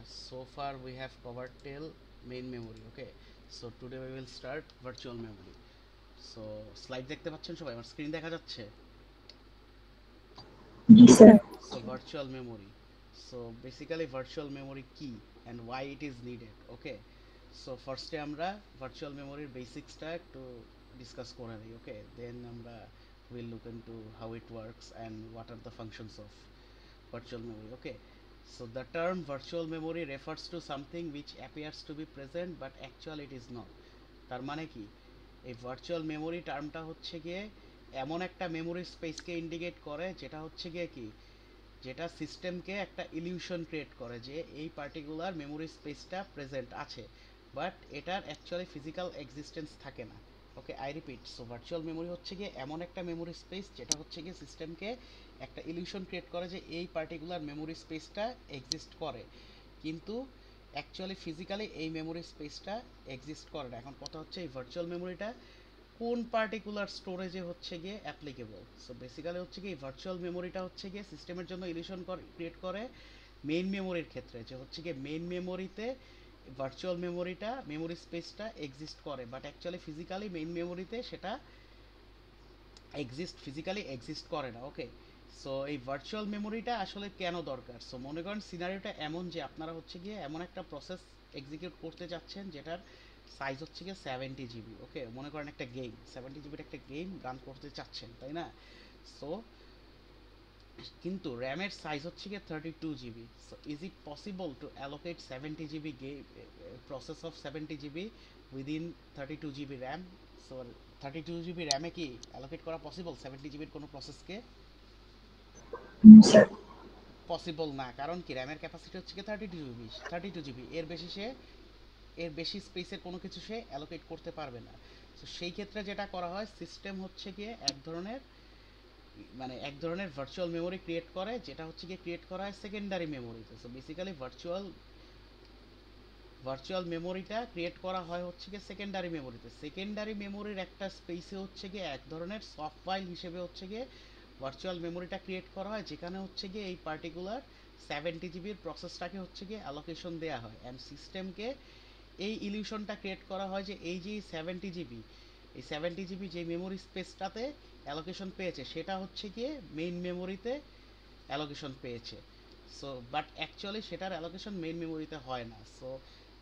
so far we have covered till main memory. Okay, so today we will start virtual memory. So slide দেখতে পাচ্ছেন সবাই, আমার screen দেখা যাচ্ছে? জি sir. So virtual memory. So basically virtual memory key and why it is needed. Okay, so first আমরা virtual memory basics টা একটু discuss করে নিই. Okay, then আমরা will look into how it works and what are the functions of virtual memory. Okay, so the term virtual memory refers to something which appears to be present but actually it is not. তার মানে কি, এই virtual memory টার্মটা হচ্ছে গিয়ে এমন একটা memory স্পেসকে indicate করে যেটা হচ্ছে গিয়ে কি, যেটা সিস্টেমকে একটা ইলিউশন ক্রিয়েট করে যে এই পার্টিকুলার মেমোরি স্পেসটা প্রেজেন্ট আছে, বাট এটার অ্যাকচুয়ালি ফিজিক্যাল এক্সিস্টেন্স থাকে না। Okay, I repeat, so virtual memory হচ্ছে গিয়ে এমন একটা মেমোরি স্পেস যেটা হচ্ছে গিয়ে সিস্টেমকে একটা ইলিউশন ক্রিয়েট করে যে এই পার্টিকুলার মেমোরি স্পেসটা এক্সিস্ট করে, কিন্তু অ্যাকচুয়ালি ফিজিক্যালি এই মেমোরি স্পেসটা এক্সিস্ট করে না। এখন কথা হচ্ছে এই ভার্চুয়াল মেমোরিটা কোন পার্টিকুলার স্টোরেজে হচ্ছে গিয়ে অ্যাপ্লিকেবল। সো বেসিক্যালি হচ্ছে কি ভার্চুয়াল মেমোরিটা হচ্ছে গিয়ে সিস্টেমের জন্য ইলিউশন ক্রিয়েট করে মেইন মেমোরির ক্ষেত্রে, যে হচ্ছে গিয়ে মেইন মেমোরিতে ভার্চুয়াল মেমোরিটা মেমোরি স্পেসটা এক্সিস্ট করে, বাট অ্যাকচুয়ালি ফিজিক্যালি মেইন মেমোরিতে সেটা ফিজিক্যালি এক্সিস্ট করে না। ওকে, সো এই ভার্চুয়াল মেমোরিটা আসলে কেন দরকার? সো মনে করেন সিনারিওটা এমন যে আপনারা হচ্ছে গিয়ে এমন একটা প্রসেস এক্সিকিউট করতে যাচ্ছেন যেটার সাইজ হচ্ছে গিয়ে 70 জিবি। ওকে, মনে করেন একটা গেম 70 জিবির একটা গেম রান করতে চাচ্ছেন, তাই না? সো কিন্তু র্যামের সাইজ হচ্ছে গিয়ে 32 GB. So is it possible to allocate 70 GB game process of 70 GB within 32 GB RAM? So 32 GB র্যামে কি অ্যালোকেট করা পসিবল 70 জিবির কোনো প্রসেসকে? স্যার। পসিবল না, কারণ কি র্যামের ক্যাপাসিটি হচ্ছে কি 32 জিবি। 32 জিবি এর বেশি স্পেসের কোনো কিছু সে অ্যালোকেট করতে পারবে না। তো সেই ক্ষেত্রে যেটা করা হয়, সিস্টেম হচ্ছে গিয়ে এক ধরনের ভার্চুয়াল মেমোরি ক্রিয়েট করে, যেটা হচ্ছে গিয়ে ক্রিয়েট করা হয় সেকেন্ডারি মেমোরিতে। সো বেসিক্যালি ভার্চুয়াল মেমোরিটা ক্রিয়েট করা হয় হচ্ছে গিয়ে সেকেন্ডারি মেমোরিতে। সেকেন্ডারি মেমোরির একটা স্পেসে হচ্ছে গিয়ে এক ধরনের সফট ফাইল হিসেবে হচ্ছে গিয়ে ভার্চুয়াল মেমোরিটা ক্রিয়েট করা হয়, যেখানে হচ্ছে গিয়ে এই পার্টিকুলার 70 জিবির প্রসেসটাকে হচ্ছে গিয়ে অ্যালোকেশন দেওয়া হয় অ্যান্ড সিস্টেমকে এই ইলিউশনটা ক্রিয়েট করা হয় যে এই যে 70 জিবি, এই 70 জিবি যে মেমোরি স্পেসটাতে অ্যালোকেশন পেয়েছে সেটা হচ্ছে গিয়ে মেইন মেমোরিতে অ্যালোকেশন পেয়েছে। সো বাট অ্যাকচুয়ালি সেটার অ্যালোকেশন মেইন মেমোরিতে হয় না। So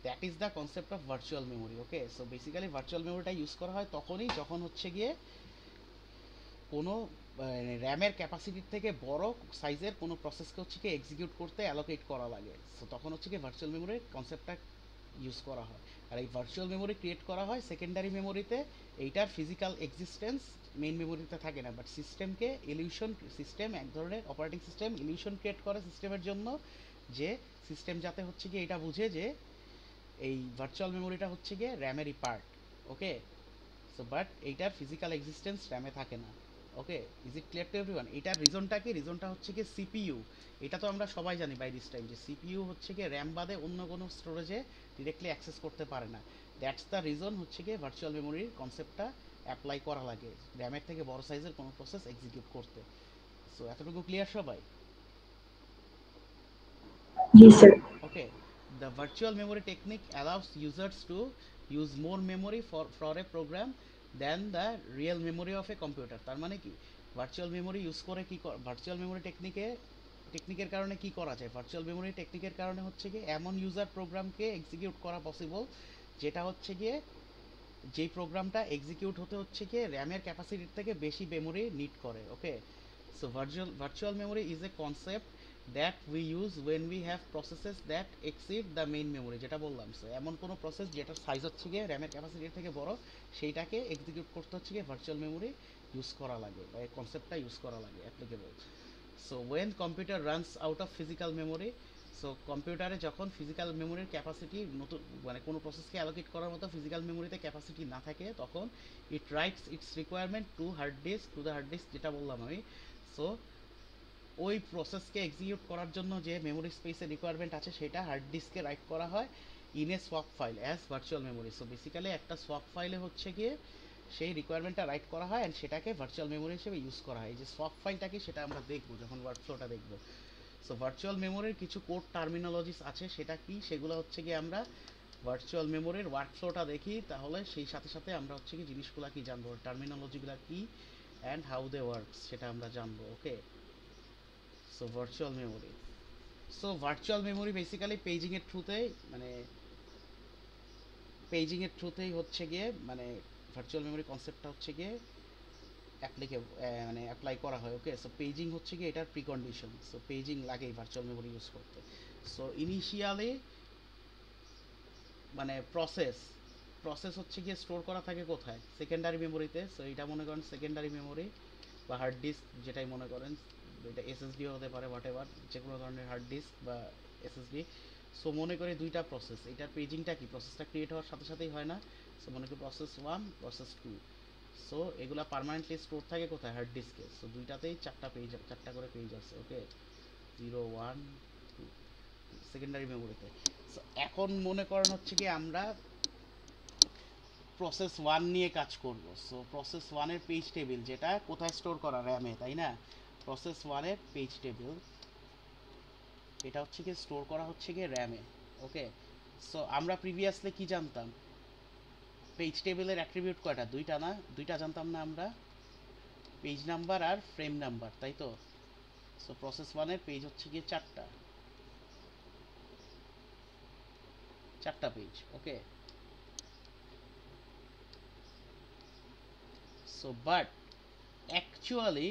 that is the concept of virtual memory. Okay, so basically virtual মেমোরিটা ইউজ করা হয় তখনই যখন হচ্ছে গিয়ে কোনো র্যামের ক্যাপাসিটির থেকে বড় সাইজের কোনো প্রসেসকে হচ্ছে কি এক্সিকিউট করতে অ্যালোকেট করা লাগে। সো তখন হচ্ছে কি ভার্চুয়াল মেমোরির কনসেপ্টটা ইউজ করা হয়। আর এই ভার্চুয়াল মেমোরি ক্রিয়েট করা হয় সেকেন্ডারি মেমোরিতে। এইটার ফিজিক্যাল এক্সিস্টেন্স মেইন মেমোরিতে থাকে না, বাট সিস্টেম এক ধরনের অপারেটিং সিস্টেম ইলিউশন ক্রিয়েট করে সিস্টেমের জন্য, যে সিস্টেম যাতে হচ্ছে গিয়ে এটা বুঝে যে এই ভার্চুয়াল মেমোরিটা হচ্ছে গিয়ে র্যামেরই পার্ট। ওকে, সো বাট এইটার ফিজিক্যাল এক্সিস্টেন্স র্যামে থাকে না। Okay, is it clear to everyone? এটার রিজনটা কি? রিজনটা হচ্ছে কি সিপিইউ। এটা তো আমরা সবাই জানি বাই দিস টাইম যে সিপিইউ হচ্ছে কি র্যাম বাদে অন্য কোনো স্টোরেজে ডিরেক্টলি অ্যাক্সেস করতে পারে না। দ্যাটস দ্য রিজন হচ্ছে কি ভার্চুয়াল মেমোরির কনসেপ্টটা অ্যাপ্লাই করা লাগে র্যামের থেকে বড় সাইজের কোনো প্রসেস এক্সিকিউট করতে। সো এতটুকু ক্লিয়ার সবাই? জি sir. Okay, the virtual memory technique allows users to use more memory for a program than the real memory of a computer. তার মানে কি ভার্চুয়াল মেমোরি ইউজ করে ভার্চুয়াল মেমোরি টেকনিকের কারণে কি করা যায়? ভার্চুয়াল মেমোরি টেকনিকের কারণে হচ্ছে গিয়ে এমন ইউজার প্রোগ্রামকে এক্সিকিউট করা পসিবল যেটা হচ্ছে গিয়ে যেই প্রোগ্রামটা এক্সিকিউট হতে হচ্ছে গিয়ে র্যামের ক্যাপাসিটির থেকে বেশি মেমোরি নিড করে। Okay, so virtual memory is a concept that we use when we have processes that exceed the main memory, যেটা বললাম। সো এমন কোনো প্রসেস যেটার সাইজ হচ্ছে গিয়ে র্যামের ক্যাপাসিটির থেকে বড়, সেইটাকে এক্সিকিউট করতে হচ্ছে গিয়ে ভার্চুয়াল মেমোরি ইউজ করা লাগে, বা এই কনসেপ্টটা ইউজ করা লাগে applicable. So when computer runs out of physical memory, so কম্পিউটারে যখন ফিজিক্যাল মেমোরির ক্যাপাসিটি নতুন মানে কোনো প্রসেসকে অ্যালোকেট করার মতো ফিজিক্যাল মেমোরিতে ক্যাপাসিটি না থাকে, তখন it writes its requirement to the hard disk, যেটা বললাম আমি। সো ওই প্রসেসকে এক্সিকিউট করার জন্য যে মেমোরি স্পেসের রিকোয়ারমেন্ট আছে সেটা হার্ড ডিস্কে রাইট করা হয় in a swap file as virtual memory. So basically একটা সোয়াপ ফাইলে হচ্ছে গিয়ে সেই রিকোয়ারমেন্টটা রাইট করা হয় অ্যান্ড সেটাকে ভার্চুয়াল মেমোরি হিসেবে ইউজ করা হয়। এই যে সোয়াপ ফাইলটা কি সেটা আমরা দেখবো যখন ওয়ার্কফ্লোটা দেখবো। সো ভার্চুয়াল মেমোরির কিছু কোড টার্মিনোলজিস আছে, সেটা কি সেগুলো হচ্ছে গিয়ে আমরা ভার্চুয়াল মেমোরির ওয়ার্কফ্লোটা দেখি, তাহলে সেই সাথে সাথে আমরা হচ্ছে কি জিনিসগুলো কি জানবো, টার্মিনোলজিগুলো কি অ্যান্ড হাউ দে ওয়ার্কস সেটা আমরা জানবো। Okay, so virtual memory, so virtual memory basically paging এর থ্রুতে, মানে পেজিং এর থ্রুতেই হচ্ছে গিয়ে, মানে ভার্চুয়াল মেমোরি কনসেপ্টটা হচ্ছে গিয়ে মানে অ্যাপ্লাই করা হয়। ওকে, সো পেজিং হচ্ছে গিয়ে এটার প্রিকন্ডিশন, সো পেজিং লাগেই ভার্চুয়াল মেমোরি ইউজ করতে। সো ইনিশিয়ালি মানে প্রসেস হচ্ছে গিয়ে স্টোর করা থাকে কোথায়, সেকেন্ডারি মেমোরিতে। সো এটা মনে করেন সেকেন্ডারি মেমোরি বা হার্ড ডিস্ক, যেটাই মনে করেন, এটা এসএসডি হতে পারে, হোয়াট এভার, যে কোনো ধরনের হার্ড ডিস্ক বা এসএসডি। সো মনে করে দুইটা প্রসেস, এটার পেজিংটা কি প্রসেসটা ক্রিয়েট হওয়ার সাথে সাথেই হয় না। সো মনে করি প্রসেস 1, প্রসেস 2। সো এগুলা পার্মানেন্টলি স্টোর থাকে কোথায়, হার্ড ডিস্কে। সো দুইটাতেই চারটা করে পেজ আছে। ওকে, 0, 1, 2 সেকেন্ডারি মেমোরিতে। সো এখন মনে করেন হচ্ছে কি আমরা প্রসেস 1 নিয়ে কাজ করব। সো প্রসেস 1 এর পেজ টেবিল যেটা কোথায় স্টোর করা, র্যামে, তাই না? প্রসেস 1 এর পেজ টেবিল এটা হচ্ছে কি স্টোর করা হচ্ছে কি র্যামে। ওকে, সো আমরা প্রিভিয়াসলি কি জানতাম, পেজ টেবিলের অ্যাট্রিবিউট কয়টা, দুইটা না? দুইটা জানতাম না আমরা, পেজ নাম্বার আর ফ্রেম নাম্বার, তাই তো? সো প্রসেস 1 এর পেজ হচ্ছে গিয়ে চারটা page. Okay, so but actually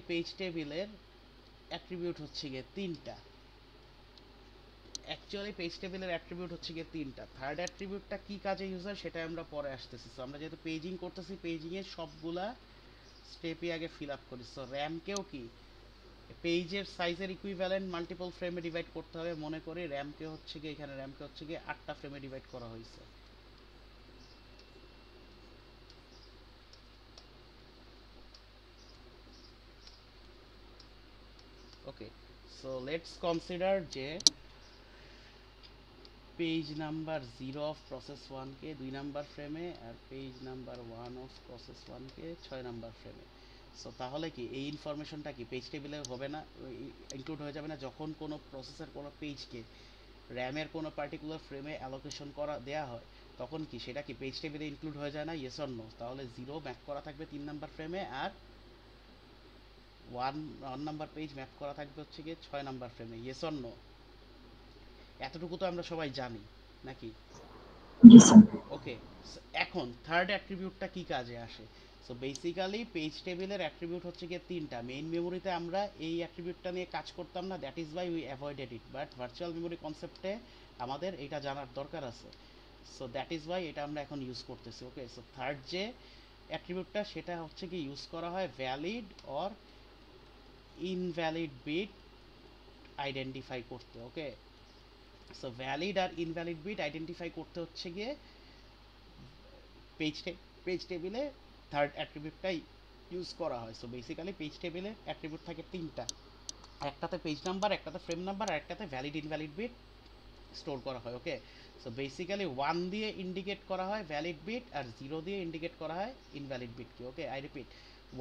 page টেবিলের অ্যাট্রিবিউট হচ্ছে গিয়ে তিনটা। থার্ড অ্যাট্রিবিউটটা কি কাজে ইউজ হয় সেটা আমরা পরে আসতেছি। সো আমরা যেহেতু পেজিং করতেছি, পেজিং এর সবগুলা স্টেপই আগে ফিল আপ করি। সো র্যামকেও কি পেজের সাইজের ইকুইভ্যালেন্ট মাল্টিপল ফ্রেমে ডিভাইড করতে হবে। মনে করি র্যামকে হচ্ছে গিয়ে 8টা ফ্রেমে ডিভাইড করা হয়েছে। ওকে, সো লেটস কনসিডার যে পেজ নাম্বার 0 অফ প্রসেস 1 কে 2 নাম্বার ফ্রেমে আর পেজ নাম্বার 1 অফ প্রসেস 1 কে 6 নাম্বার ফ্রেমে। সো তাহলে কি এই ইনফরমেশনটা কি পেজ টেবিলে হবে না, ইনক্লুড হয়ে যাবে না? যখন কোনো প্রসেসের কোনো পেজকে র্যামের কোনো পার্টিকুলার ফ্রেমে অ্যালোকেশন করা দেয়া হয়, তখন কি সেটা কি পেজ টেবিলে ইনক্লুড হয়ে যায় না? Yes or no? তাহলে 0 ম্যাপ করা থাকবে 3 নাম্বার ফ্রেমে, আর ওয়ান নাম্বার পেজ ম্যাপ করা থাকবে হচ্ছে গিয়ে 6 নাম্বার ফ্রেমে। Yes or no? এতটুকু তো আমরা সবাই জানি, নাকি? Yes, sir. ওকে, এখন থার্ড অ্যাট্রিবিউটটা কি কাজে আসে? সো বেসিক্যালি পেজ টেবিলের অ্যাট্রিবিউট হচ্ছে গিয়ে তিনটা। মেইন মেমোরিতে আমরা এই অ্যাট্রিবিউটটা নিয়ে কাজ করতাম না, that is why we avoided it, but virtual memory কনসেপ্টে আমাদের এটা জানার দরকার আছে। সো দ্যাট ইজ ওয়াই এটা আমরা এখন ইউজ করতেছি। ওকে, সো থার্ড যে অ্যাট্রিবিউটটা সেটা হচ্ছে কি ইউজ করা হয় valid or invalid bit identify করতে। ওকে, সো ভ্যালিড আর ইনভ্যালিড বিট আইডেন্টিফাই করতে হচ্ছে গিয়ে পেজ পেজ টেবিলে থার্ড অ্যাট্রিবিউটটাই ইউজ করা হয়। সো বেসিক্যালি পেজ টেবিলে অ্যাট্রিবিউট থাকে তিনটা, একটাতে পেজ নাম্বার, একটাতে ফ্রেম নাম্বার, আর একটাতে ভ্যালিড ইনভ্যালিড বিট স্টোর করা হয়। ওকে, সো বেসিক্যালি 1 দিয়ে ইন্ডিকেট করা হয় ভ্যালিড বিট, আর 0 দিয়ে ইন্ডিকেট করা হয় ইনভ্যালিড বিটকে। ওকে, আই রিপিট,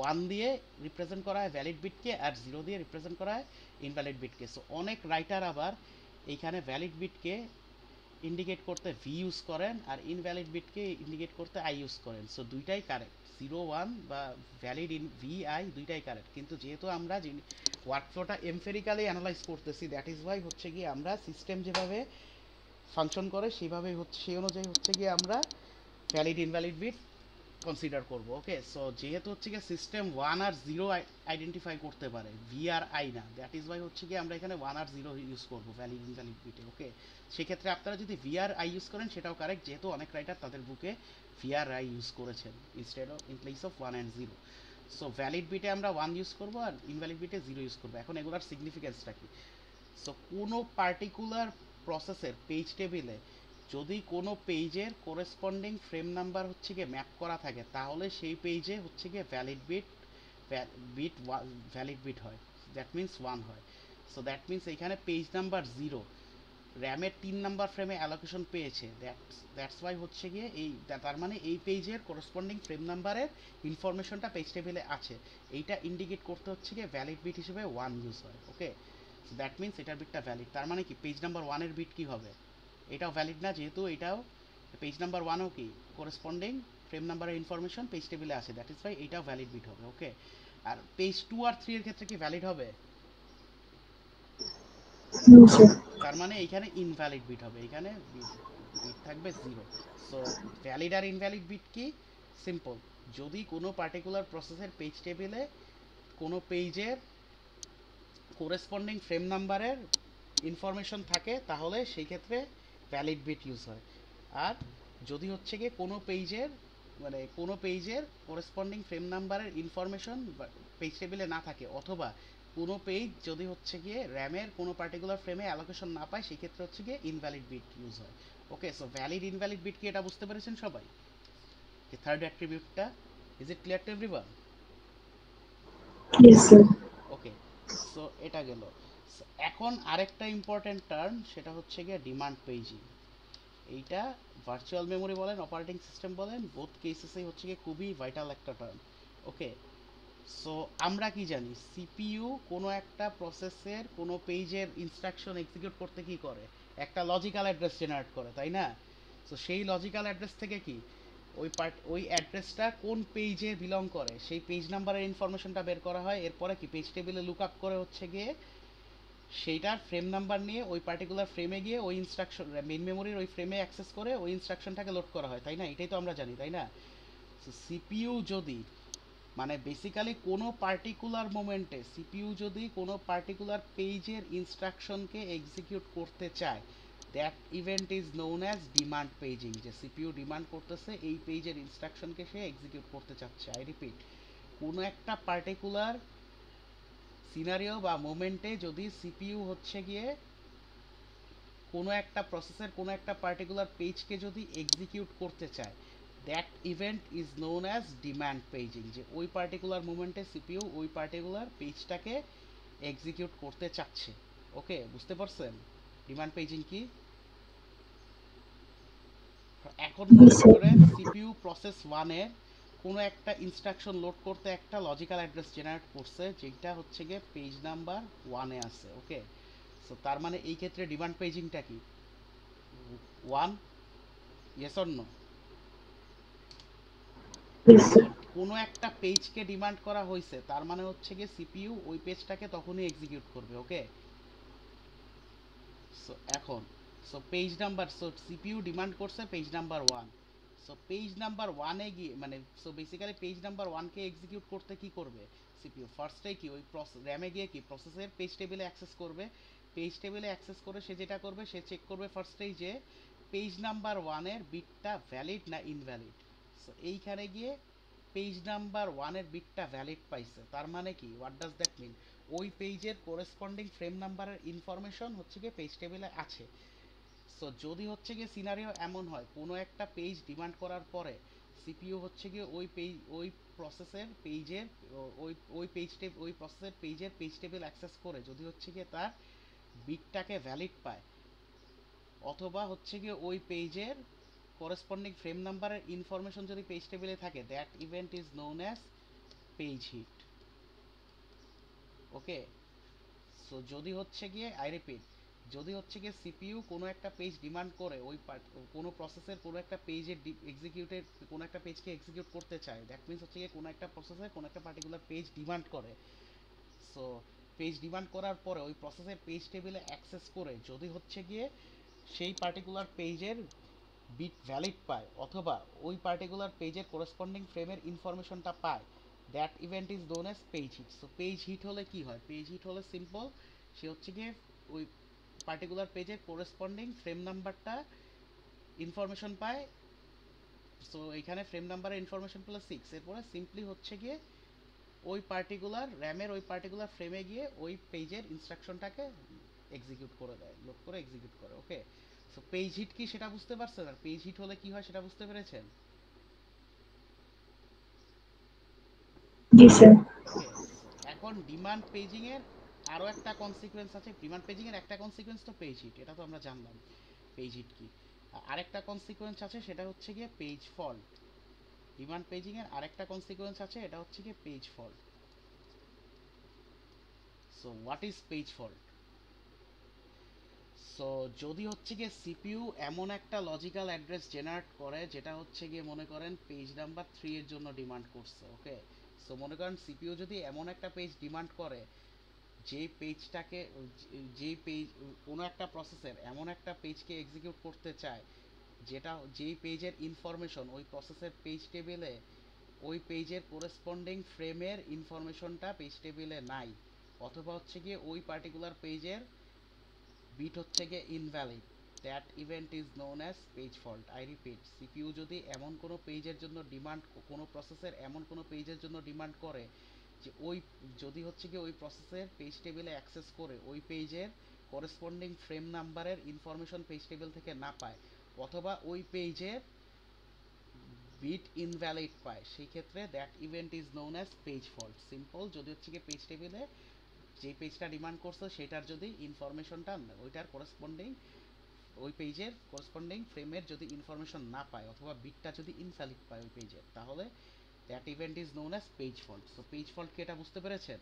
1 দিয়ে রিপ্রেজেন্ট করা হয় ভ্যালিড বিটকে, আর 0 দিয়ে রিপ্রেজেন্ট করা হয় ইনভ্যালিড বিটকে। সো অনেক রাইটার আবার এইখানে ভ্যালিড বিটকে ইন্ডিকেট করতে ভি ইউজ করেন, আর ইনভ্যালিড বিটকে ইন্ডিকেট করতে আই ইউজ করেন। সো দুইটাই কারেক্ট, 0, 1 বা ভ্যালিড ইন ভি আই দুইটাই কারেক্ট। কিন্তু যেহেতু আমরা ওয়ার্কফ্লোটা এমফেরিক্যালি অ্যানালাইজ করতেছি, দ্যাট ইজ ওয়াই হচ্ছে গিয়ে আমরা সিস্টেম যেভাবে ফাংশন করে সেইভাবেই হচ্ছে, সেই অনুযায়ী হচ্ছে গিয়ে আমরা ভ্যালিড ইনভ্যালিড বিট কনসিডার করব। ওকে, সো যেহেতু হচ্ছে গিয়ে সিস্টেম 1 আর 0 আইডেন্টিফাই করতে পারে, ভি আর আই না, দ্যাট ইজ ওয়াই হচ্ছে গিয়ে আমরা এখানে 1 আর 0 ইউজ করব ভ্যালিড ইনভ্যালিড বিটে। ওকে, সেক্ষেত্রে আপনারা যদি ভি আর আই ইউজ করেন সেটাও কারেক্ট, যেহেতু অনেক রাইটার তাদের বুকে ভি আর আই ইউজ করেছেন in place of 1 and 0। So valid বিটে আমরা 1 ইউজ করব আর ইনভ্যালিড বিটে 0 ইউজ করব। এখন এগুলোর সিগনিফিকেন্সটা কি? সো কোনো পার্টিকুলার প্রসেসের পেজ টেবিলে যদি কোনো পেজের কোরেসপন্ডিং ফ্রেম নাম্বার হচ্ছে গিয়ে ম্যাপ করা থাকে, তাহলে সেই পেজে হচ্ছে গিয়ে বিট ভ্যালিড বিট হয়, দ্যাট মিন্স 1 হয়। সো দ্যাট মিন্স এইখানে পেজ নাম্বার 0 র্যামের 3 নাম্বার ফ্রেমে অ্যালোকেশন পেয়েছে, দ্যাটস ওয়াই হচ্ছে গিয়ে এই তার মানে এই পেজের করসপন্ডিং ফ্রেম নাম্বারের ইনফরমেশনটা পেজ টেবিলে আছে, এইটা ইন্ডিকেট করতে হচ্ছে গিয়ে ভ্যালিড বিট হিসেবে 1 ইউজ হয়। ওকে, সো দ্যাট মিনস এটার বিটটা ভ্যালিড। তার মানে কি পেজ নাম্বার 1 এর বিট কি হবে, এটাও ভ্যালিড না, যেহেতু এটাও পেজ নাম্বার 1ও কি করসপন্ডিং ফ্রেম নাম্বারের ইনফরমেশন পেজ টেবিলে আছে, দ্যাট ইজ ওয়াই এটাও ভ্যালিড বিট হবে। ওকে, আর পেজ 2 আর 3 এর ক্ষেত্রে কি ভ্যালিড হবে? জি স্যার। তার মানে এখানে ইনভ্যালিড বিট হবে, এখানে বিট থাকবে 0। সো ভ্যালিড আর ইনভ্যালিড বিট কি? সিম্পল, যদি কোনো পার্টিকুলার প্রসেসের পেজ টেবিলে কোনো পেজের কোরেসপন্ডিং ফ্রেম নাম্বারের ইনফরমেশন থাকে তাহলে সেই ক্ষেত্রে ভ্যালিড বিট ইউজ হয়। আর যদি হচ্ছে গিয়ে কোনো পেজের কোনো পেজের কোরেসপন্ডিং ফ্রেম নাম্বারের ইনফরমেশন পেজ টেবিলে না থাকে, অথবা কোনো পেজ যদি হচ্ছে গিয়ে র্যামের কোনো পার্টিকুলার ফ্রেমে অ্যালোকেশন না পায়, সেই ক্ষেত্রে হচ্ছে গিয়ে ইনভ্যালিড বিট ইউজ হয়। Okay, so valid invalid bit কি এটা বুঝতে পেরেছেন সবাই? যে থার্ড অ্যাট্রিবিউটটা, is it clear to everyone? Yes sir. Okay, so এটা গেল। এখন আরেকটা ইম্পর্টেন্ট টার্ম, সেটা হচ্ছে গিয়ে ডিমান্ড পেজিং। এইটা ভার্চুয়াল মেমোরি বলেন, অপারেটিং সিস্টেম বলেন, বোথ কেসেসেই হচ্ছে গিয়ে খুবই ভাইটাল একটা টার্ম। ওকে, সো আমরা কি জানি, সিপিইউ কোনো একটা প্রসেসের কোনো পেজের ইনস্ট্রাকশন এক্সিকিউট করতে কি করে, একটা লজিক্যাল অ্যাড্রেস জেনারেট করে, তাই না? সো সেই লজিক্যাল অ্যাড্রেস থেকে কি ওই অ্যাড্রেসটা কোন পেজে বিলং করে সেই পেজ নাম্বারের ইনফরমেশনটা বের করা হয়, এরপরে কি পেজ টেবিলে লুক আপ করে হচ্ছে গিয়ে সেইটার ফ্রেম নাম্বার নিয়ে ওই পার্টিকুলার ফ্রেমে গিয়ে ওই ইনস্ট্রাকশন মেইন মেমোরির ওই ফ্রেমে অ্যাক্সেস করে ওই ইনস্ট্রাকশনটাকে লোড করা হয়, তাই না? এটাই তো আমরা জানি, তাই না? সো সিপিইউ যদি বেসিক্যালি কোনো পার্টিকুলার মোমেন্টে সিপিইউ যদি কোনো পার্টিকুলার পেজের ইনস্ট্রাকশনকে এক্সিকিউট করতে চায়, that event is known as demand paging. যে সিপিইউ ডিমান্ড করতেছে এই পেজের ইনস্ট্রাকশনকে সে এক্সিকিউট করতে চাচ্ছে। আই রিপিট, কোনো একটা পার্টিকুলার সিনারিও বা মোমেন্টে যদি সিপিইউ হচ্ছে গিয়ে কোনো একটা প্রসেসের কোনো একটা পার্টিকুলার পেজকে যদি এক্সিকিউট করতে চায়, that event is known as demand paging. যে ওই পার্টিকুলার মোমেন্টে সিপিইউ ওই পার্টিকুলার পেজটাকে এক্সিকিউট করতে চাচ্ছে। ওকে, বুঝতে পারছেন ডিমান্ড পেজিং কি? এখন জি মনে স্যার। করেন সিপিইউ প্রসেস 1 এর কোনো একটা ইনস্ট্রাকশন লোড করতে একটা লজিক্যাল অ্যাড্রেস জেনারেট করছে, যেটা হচ্ছে গিয়ে পেজ নাম্বার 1 এ আছে। ওকে, সো তার মানে এই ক্ষেত্রে ডিমান্ড পেজিংটা কি? 1, yes or no? Yes sir. কোনো একটা পেজকে ডিমান্ড করা হয়েছে, তার মানে হচ্ছে গিয়ে সিপিইউ ওই পেজটাকে তখনই এক্সিকিউট করবে। ওকে, সো এখন পেজ নাম্বার, সিপিইউ ডিমান্ড করছে page number 1। So page number 1 এ গিয়ে বেসিক্যালি পেজ নাম্বার 1 কে এক্সিকিউট করতে কি করবে সিপিইউ? ফার্স্টে কি ওই র্যামে গিয়ে কি প্রসেসের পেজ টেবিলে অ্যাক্সেস করবে। পেজ টেবিলে অ্যাক্সেস করে সে যেটা করবে, সে চেক করবে ফার্স্টেই যে পেজ নাম্বার 1 এর বিটটা ভ্যালিড না ইনভ্যালিড। সো এইখানে গিয়ে পেজ নাম্বার 1 এর বিটটা ভ্যালিড পাইছে, তার মানে কি, হোয়াট ডাজ দ্যাট মিন? ওই পেজের কোরেসপন্ডিং ফ্রেম নাম্বারের ইনফরমেশন হচ্ছে গিয়ে পেজ টেবিলে আছে। সো যদি হচ্ছে গিয়ে সিনারিও এমন হয় কোনো একটা পেজ ডিমান্ড করার পরে সিপিইউ হচ্ছে গিয়ে ওই প্রসেসের পেজের ওই প্রসেসের পেজ টেবিল অ্যাক্সেস করে যদি হচ্ছে গিয়ে তার বিটটাকে ভ্যালিড পায়, অথবা হচ্ছে গিয়ে ওই পেজের করেসপন্ডিং ফ্রেম নাম্বারের ইনফরমেশন যদি পেজ টেবিলে থাকে, that event is known as page hit. Okay, so যদি হচ্ছে গিয়ে আই রিপিট, যদি হচ্ছে গিয়ে সিপিইউ কোনো একটা পেজ ডিমান্ড করে কোনো প্রসেসের কোনো একটা পেজের এক্সিকিউটেড কোনো একটা পেজকে এক্সিকিউট করতে চায়, দ্যাট মিনস হচ্ছে গিয়ে কোনো একটা প্রসেসের কোনো একটা পার্টিকুলার পেজ ডিমান্ড করে। সো পেজ ডিমান্ড করার পরে ওই প্রসেসের পেজ টেবিলে অ্যাক্সেস করে যদি হচ্ছে গিয়ে সেই পার্টিকুলার পেজের বিট ভ্যালিড পায়, অথবা ওই পার্টিকুলার পেজের করেসপন্ডিং ফ্রেমের ইনফরমেশনটা পায়, that event is known as page hit. So page hit হলে কি হয়? পেজ হিট হলে সিম্পল, সে হচ্ছে গিয়ে ওই পার্টিকুলার পেজের কোরেসপন্ডিং ফ্রেম নাম্বারটা ইনফরমেশন পায়। সো এখানে ফ্রেম নাম্বারের ইনফরমেশন পেলো 6, এরপরে সিম্পলি হচ্ছে গিয়ে ওই পার্টিকুলার র্যামের ওই পার্টিকুলার ফ্রেমে গিয়ে ওই পেজের ইনস্ট্রাকশনটাকে এক্সিকিউট করে দেয়, লোড করে এক্সিকিউট করে। ওকে, সো পেজ হিট কি সেটা বুঝতে পারছেন, আর পেজ হিট হলে কি হয় সেটা বুঝতে পেরেছেন? জি স্যার। ওকে, সো এখন ডিমান্ড পেজিং এর আরও একটা কনসিকুয়েন্স আছে ডিমান্ড পেজিং এর, একটা কনসিকুয়েন্স তো পেজ হিট, এটা তো আমরা জানলাম পেজ হিট কি। আরেকটা কনসিকুয়েন্স আছে সেটা হচ্ছে গিয়ে পেজ ফল্ট। ডিমান্ড পেজিং এর আরেকটা কনসিকুয়েন্স আছে, এটা হচ্ছে গিয়ে page fault. So what is page fault? So যদি হচ্ছে গিয়ে সিপিইউ এমন একটা লজিক্যাল অ্যাড্রেস জেনারেট করে যেটা হচ্ছে গিয়ে মনে করেন পেজ নাম্বার 3 এর জন্য ডিমান্ড করছে, ওকে। সো মনে করেন সিপিইউ যদি এমন একটা পেজ ডিমান্ড করে যেই পেজটাকে, যেই পেজ কোনো একটা প্রসেসের এমন একটা পেজকে এক্সিকিউট করতে চায় যেটা, যেই পেজের ইনফরমেশন ওই প্রসেসের পেজ টেবিলে, ওই পেজের কোরেসপন্ডিং ফ্রেমের ইনফরমেশনটা পেজ টেবিলে নাই, অথবা হচ্ছে গিয়ে ওই পার্টিকুলার পেজের বিট হচ্ছে গিয়ে invalid, that event is known as page fault. I repeat, CPU যদি এমন কোনো পেজের জন্য ডিমান্ড, কোনো প্রসেসের এমন কোনো পেজের জন্য ডিমান্ড করে যে ওই, যদি হচ্ছে গিয়ে ওই প্রসেসের পেজ টেবিলে অ্যাক্সেস করে ওই পেজের করেসপন্ডিং ফ্রেম নাম্বারের ইনফরমেশন পেজ টেবিল থেকে না পায়, অথবা ওই পেজের বিট ইনভ্যালিড পায়, সেই ক্ষেত্রে that event is known as page fault. Simple, যদি হচ্ছে গিয়ে পেজ টেবিলে যে পেজটা ডিমান্ড করছে সেটার যদি ইনফরমেশনটা ওইটার করেসপন্ডিং, ওই পেজের করেসপন্ডিং ফ্রেমের যদি ইনফরমেশন না পায় অথবা বিটটা যদি ইনভ্যালিড পায় ওই পেজের, তাহলে that event is known as page fault. So page fault কি এটা বুঝতে পেরেছেন?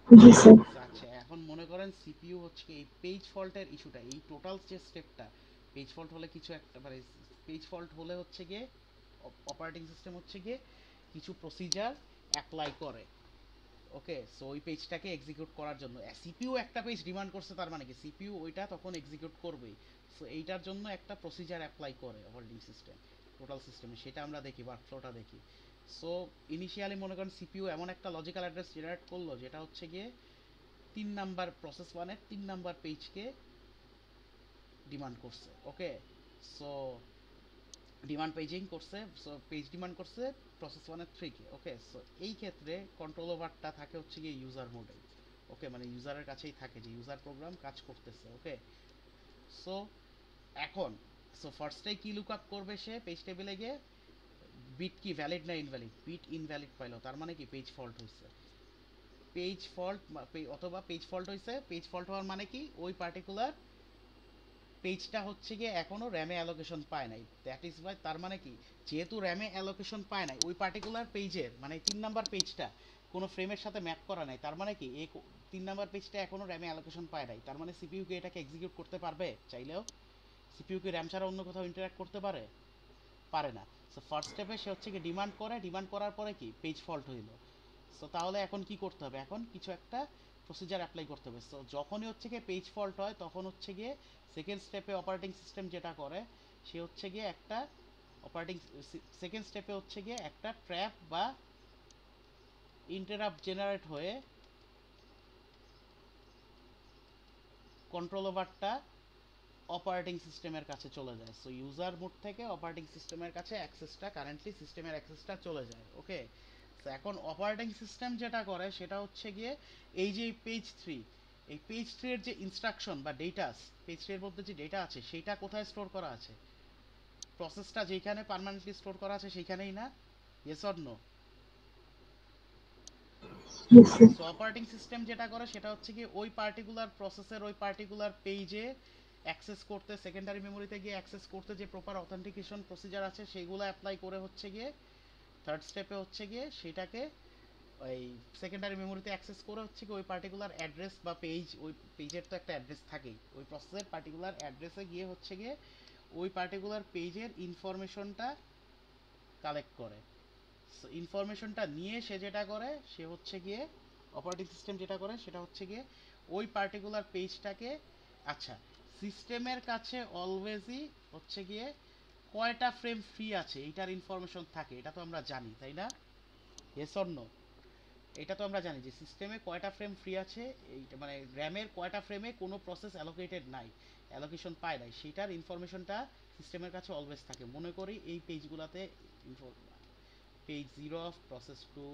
জি স্যার। আচ্ছা, এখন মনে করেন সিপিইউ হচ্ছে এই পেজ ফল্টের ইস্যুটা, এই টোটাল যে স্টেপটা, পেজ ফল্ট হলে কিছু একটা মানে, পেজ ফল্ট হলে হচ্ছে গিয়ে অপারেটিং সিস্টেম হচ্ছে গিয়ে কিছু প্রসিজার অ্যাপ্লাই করে, ওকে। সো ওই পেজটাকে এক্সিকিউট করার জন্য সিপিইউ একটা পেজ ডিমান্ড করছে, তার মানে কি সিপিইউ ওইটা তখন এক্সিকিউট করবেই। সো এইটার জন্য একটা প্রসিজার অ্যাপ্লাই করে অপারেটিং সিস্টেম টোটাল সিস্টেমে, সেটা আমরা দেখি, ওয়ার্কফ্লোটা দেখি। সো ইনিশিয়ালি মনে করেন সিপিইউ এমন একটা লজিক্যাল অ্যাড্রেস জেনারেট করলো যেটা হচ্ছে গিয়ে 3 নাম্বার, প্রসেস 1-এর 3 নাম্বার পেজকে ডিমান্ড করছে, ওকে। সো ডিমান্ড পেজিং করছে, সো পেজ ডিমান্ড করছে প্রসেস 1-এর 3-কে, ওকে। সো এই ক্ষেত্রে কন্ট্রোল ওভারটা থাকে হচ্ছে গিয়ে ইউজার মোডে, ওকে, মানে ইউজারের কাছেই থাকে যে ইউজার প্রোগ্রাম কাজ করতেছে, ওকে। সো এখন, সো ফার্স্টে কি লুক আপ করবে, সে পেজ টেবিলে গিয়ে বিট কি ভ্যালিড না ইনভ্যালিড, বিট ইনভ্যালিড পাইলো, তার মানে কি পেজ ফল্ট হয়েছে। পেজ ফল্ট অথবা পেজ ফল্ট হয়েছে, পেজ ফল্ট হওয়ার মানে কি ওই পার্টিকুলার পেজটা হচ্ছে গিয়ে এখনো র্যামে অ্যালোকেশন পায় নাই, দ্যাট ইজ ওয়াই, তার মানে কি যেহেতু র্যামে অ্যালোকেশন পায় নাই ওই পার্টিকুলার পেজের, মানে 3 নাম্বার পেজটা কোনো ফ্রেমের সাথে ম্যাপ করা নাই, তার মানে কি এই 3 নাম্বার পেজটা এখনো র্যামে অ্যালোকেশন পায় নাই, তার মানে সিপিইউ কি এটাকে এক্সিকিউট করতে পারবে চাইলেও? সিপিইউ কি র্যাম ছাড়া অন্য কোথাও ইন্টারঅ্যাক্ট করতে পারে? পারে না। সো ফার্স্ট স্টেপে সে হচ্ছে কি ডিমান্ড করে, ডিমান্ড করার পরে কি পেজ ফল্ট হইলো। সো তাহলে এখন কি করতে হবে, এখন কিছু একটা প্রসিজার অ্যাপ্লাই করতে হবে। সো যখনই হচ্ছে গিয়ে পেজ ফল্ট হয় তখন হচ্ছে গিয়ে সেকেন্ড স্টেপে অপারেটিং সিস্টেম যেটা করে, সে হচ্ছে গিয়ে একটা অপারেটিং, সেকেন্ড স্টেপে হচ্ছে গিয়ে একটা ট্র্যাপ বা ইন্টারাপ্ট জেনারেট হয়ে কন্ট্রোল ওভারটা অপারেটিং সিস্টেমের কাছে চলে যায়। সো ইউজার মোড থেকে অপারেটিং সিস্টেমের কাছে অ্যাক্সেসটা, কারেন্টলি সিস্টেমের অ্যাক্সেসটা চলে যায়, ওকে। তো এখন অপারেটিং সিস্টেম যেটা করে সেটা হচ্ছে গিয়ে এই যে পেজ 3, এই পেজ 3 এর যে ইনস্ট্রাকশন বা ডেটা, পেজ 3 এর মধ্যে যে ডেটা আছে সেটা কোথায় স্টোর করা আছে? প্রসেসটা যেখানে পার্মানেন্টলি স্টোর করা আছে সেইখানেই না? Yes or no? জি স্যার। সো অপারেটিং সিস্টেম যেটা করে সেটা হচ্ছে কি ওই পার্টিকুলার প্রসেসের ওই পার্টিকুলার পেজে অ্যাক্সেস করতে, সেকেন্ডারি মেমোরিতে গিয়ে অ্যাক্সেস করতে যে প্রপার অথেন্টিকেশন প্রসিজার আছে সেগুলো অ্যাপ্লাই করে হচ্ছে গিয়ে থার্ড স্টেপে হচ্ছে গিয়ে সেটাকে ওই সেকেন্ডারি মেমোরিতে অ্যাক্সেস করে হচ্ছে কি ওই পার্টিকুলার অ্যাড্রেস বা পেজ, ওই পেজের তো একটা অ্যাড্রেস থাকেই, ওই প্রসেসের পার্টিকুলার অ্যাড্রেসে গিয়ে হচ্ছে গিয়ে ওই পার্টিকুলার পেজের ইনফরমেশনটা কালেক্ট করে। সো ইনফরমেশনটা নিয়ে সে যেটা করে সে হচ্ছে গিয়ে অপারেটিং সিস্টেম যেটা করে সেটা হচ্ছে গিয়ে ওই পার্টিকুলার পেজটাকে, আচ্ছা, সিস্টেমের কাছে অলওয়েজই হচ্ছে গিয়ে কয়টা ফ্রেম ফ্রি আছে এইটার ইনফরমেশন থাকে, এটা তো আমরা জানি তাই না? Yes or no? এটা তো আমরা জানি যে সিস্টেমে কয়টা ফ্রেম ফ্রি আছে, এইটা মানে র্যামের কয়টা ফ্রেমে কোনো প্রসেস অ্যালোকেটেড নাই, অ্যালোকেশন পায় নাই, সেটার ইনফরমেশনটা সিস্টেমের কাছে অলওয়েজ থাকে। মনে করি এই পেজগুলোতে page 0 of process 2,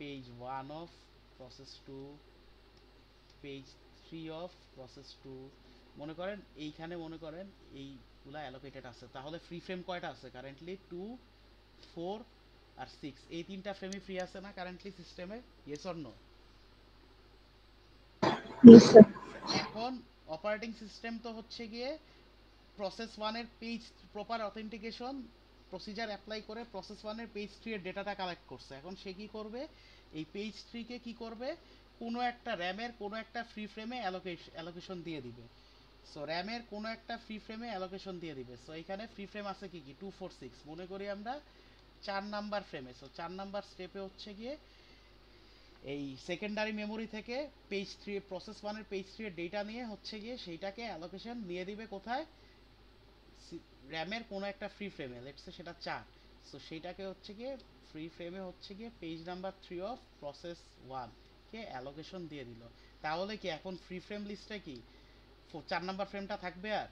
page 1 of process 2, page 3 of process 2, মনে করেন এইখানে মনে করেন এইগুলা অ্যালোকেটেড আছে, তাহলে ফ্রি ফ্রেম কয়টা আছে কারেন্টলি? 2, 4 আর 6, এই 3টা ফ্রেমই ফ্রি আছে না কারেন্টলি সিস্টেমে? Yes or no? Yes, sir. এখন অপারেটিং সিস্টেম তো হচ্ছে গিয়ে প্রসেস ওয়ানের page proper authentication procedure apply করে প্রসেস ওয়ানের পেজ থ্রি এর ডেটাটা কালেক্ট করছে। এখন সে কি করবে, এই পেজ থ্রিকে কি করবে, কোনো একটা র্যামের কোনো একটা ফ্রি ফ্রেমে অ্যালোকেশন দিয়ে দিবে। সো র্যামের কোনো একটা ফ্রি ফ্রেমে অ্যালোকেশন দিয়ে দিবে। সো এখানে ফ্রি ফ্রেম আছে কি কি 246, মনে করি আমরা 4 নাম্বার ফ্রেমে। সো 4 নাম্বার স্টেপে হচ্ছে গিয়ে এই সেকেন্ডারি মেমোরি থেকে পেজ থ্রি প্রসেস ওয়ানের পেজ থ্রি এর ডেটা নিয়ে হচ্ছে গিয়ে সেইটাকে অ্যালোকেশন দিয়ে দিবে কোথায়, র্যামের কোনো একটা ফ্রি ফ্রেমে, লেটসে সেটা 4। সো সেইটাকে হচ্ছে গিয়ে ফ্রি ফ্রেমে হচ্ছে গিয়ে page number 3 of process 1 K allocation দিয়ে দিল। তাহলে কি এখন ফ্রি ফ্রেম লিস্টে কি 4 নাম্বার ফ্রেমটা থাকবে? আর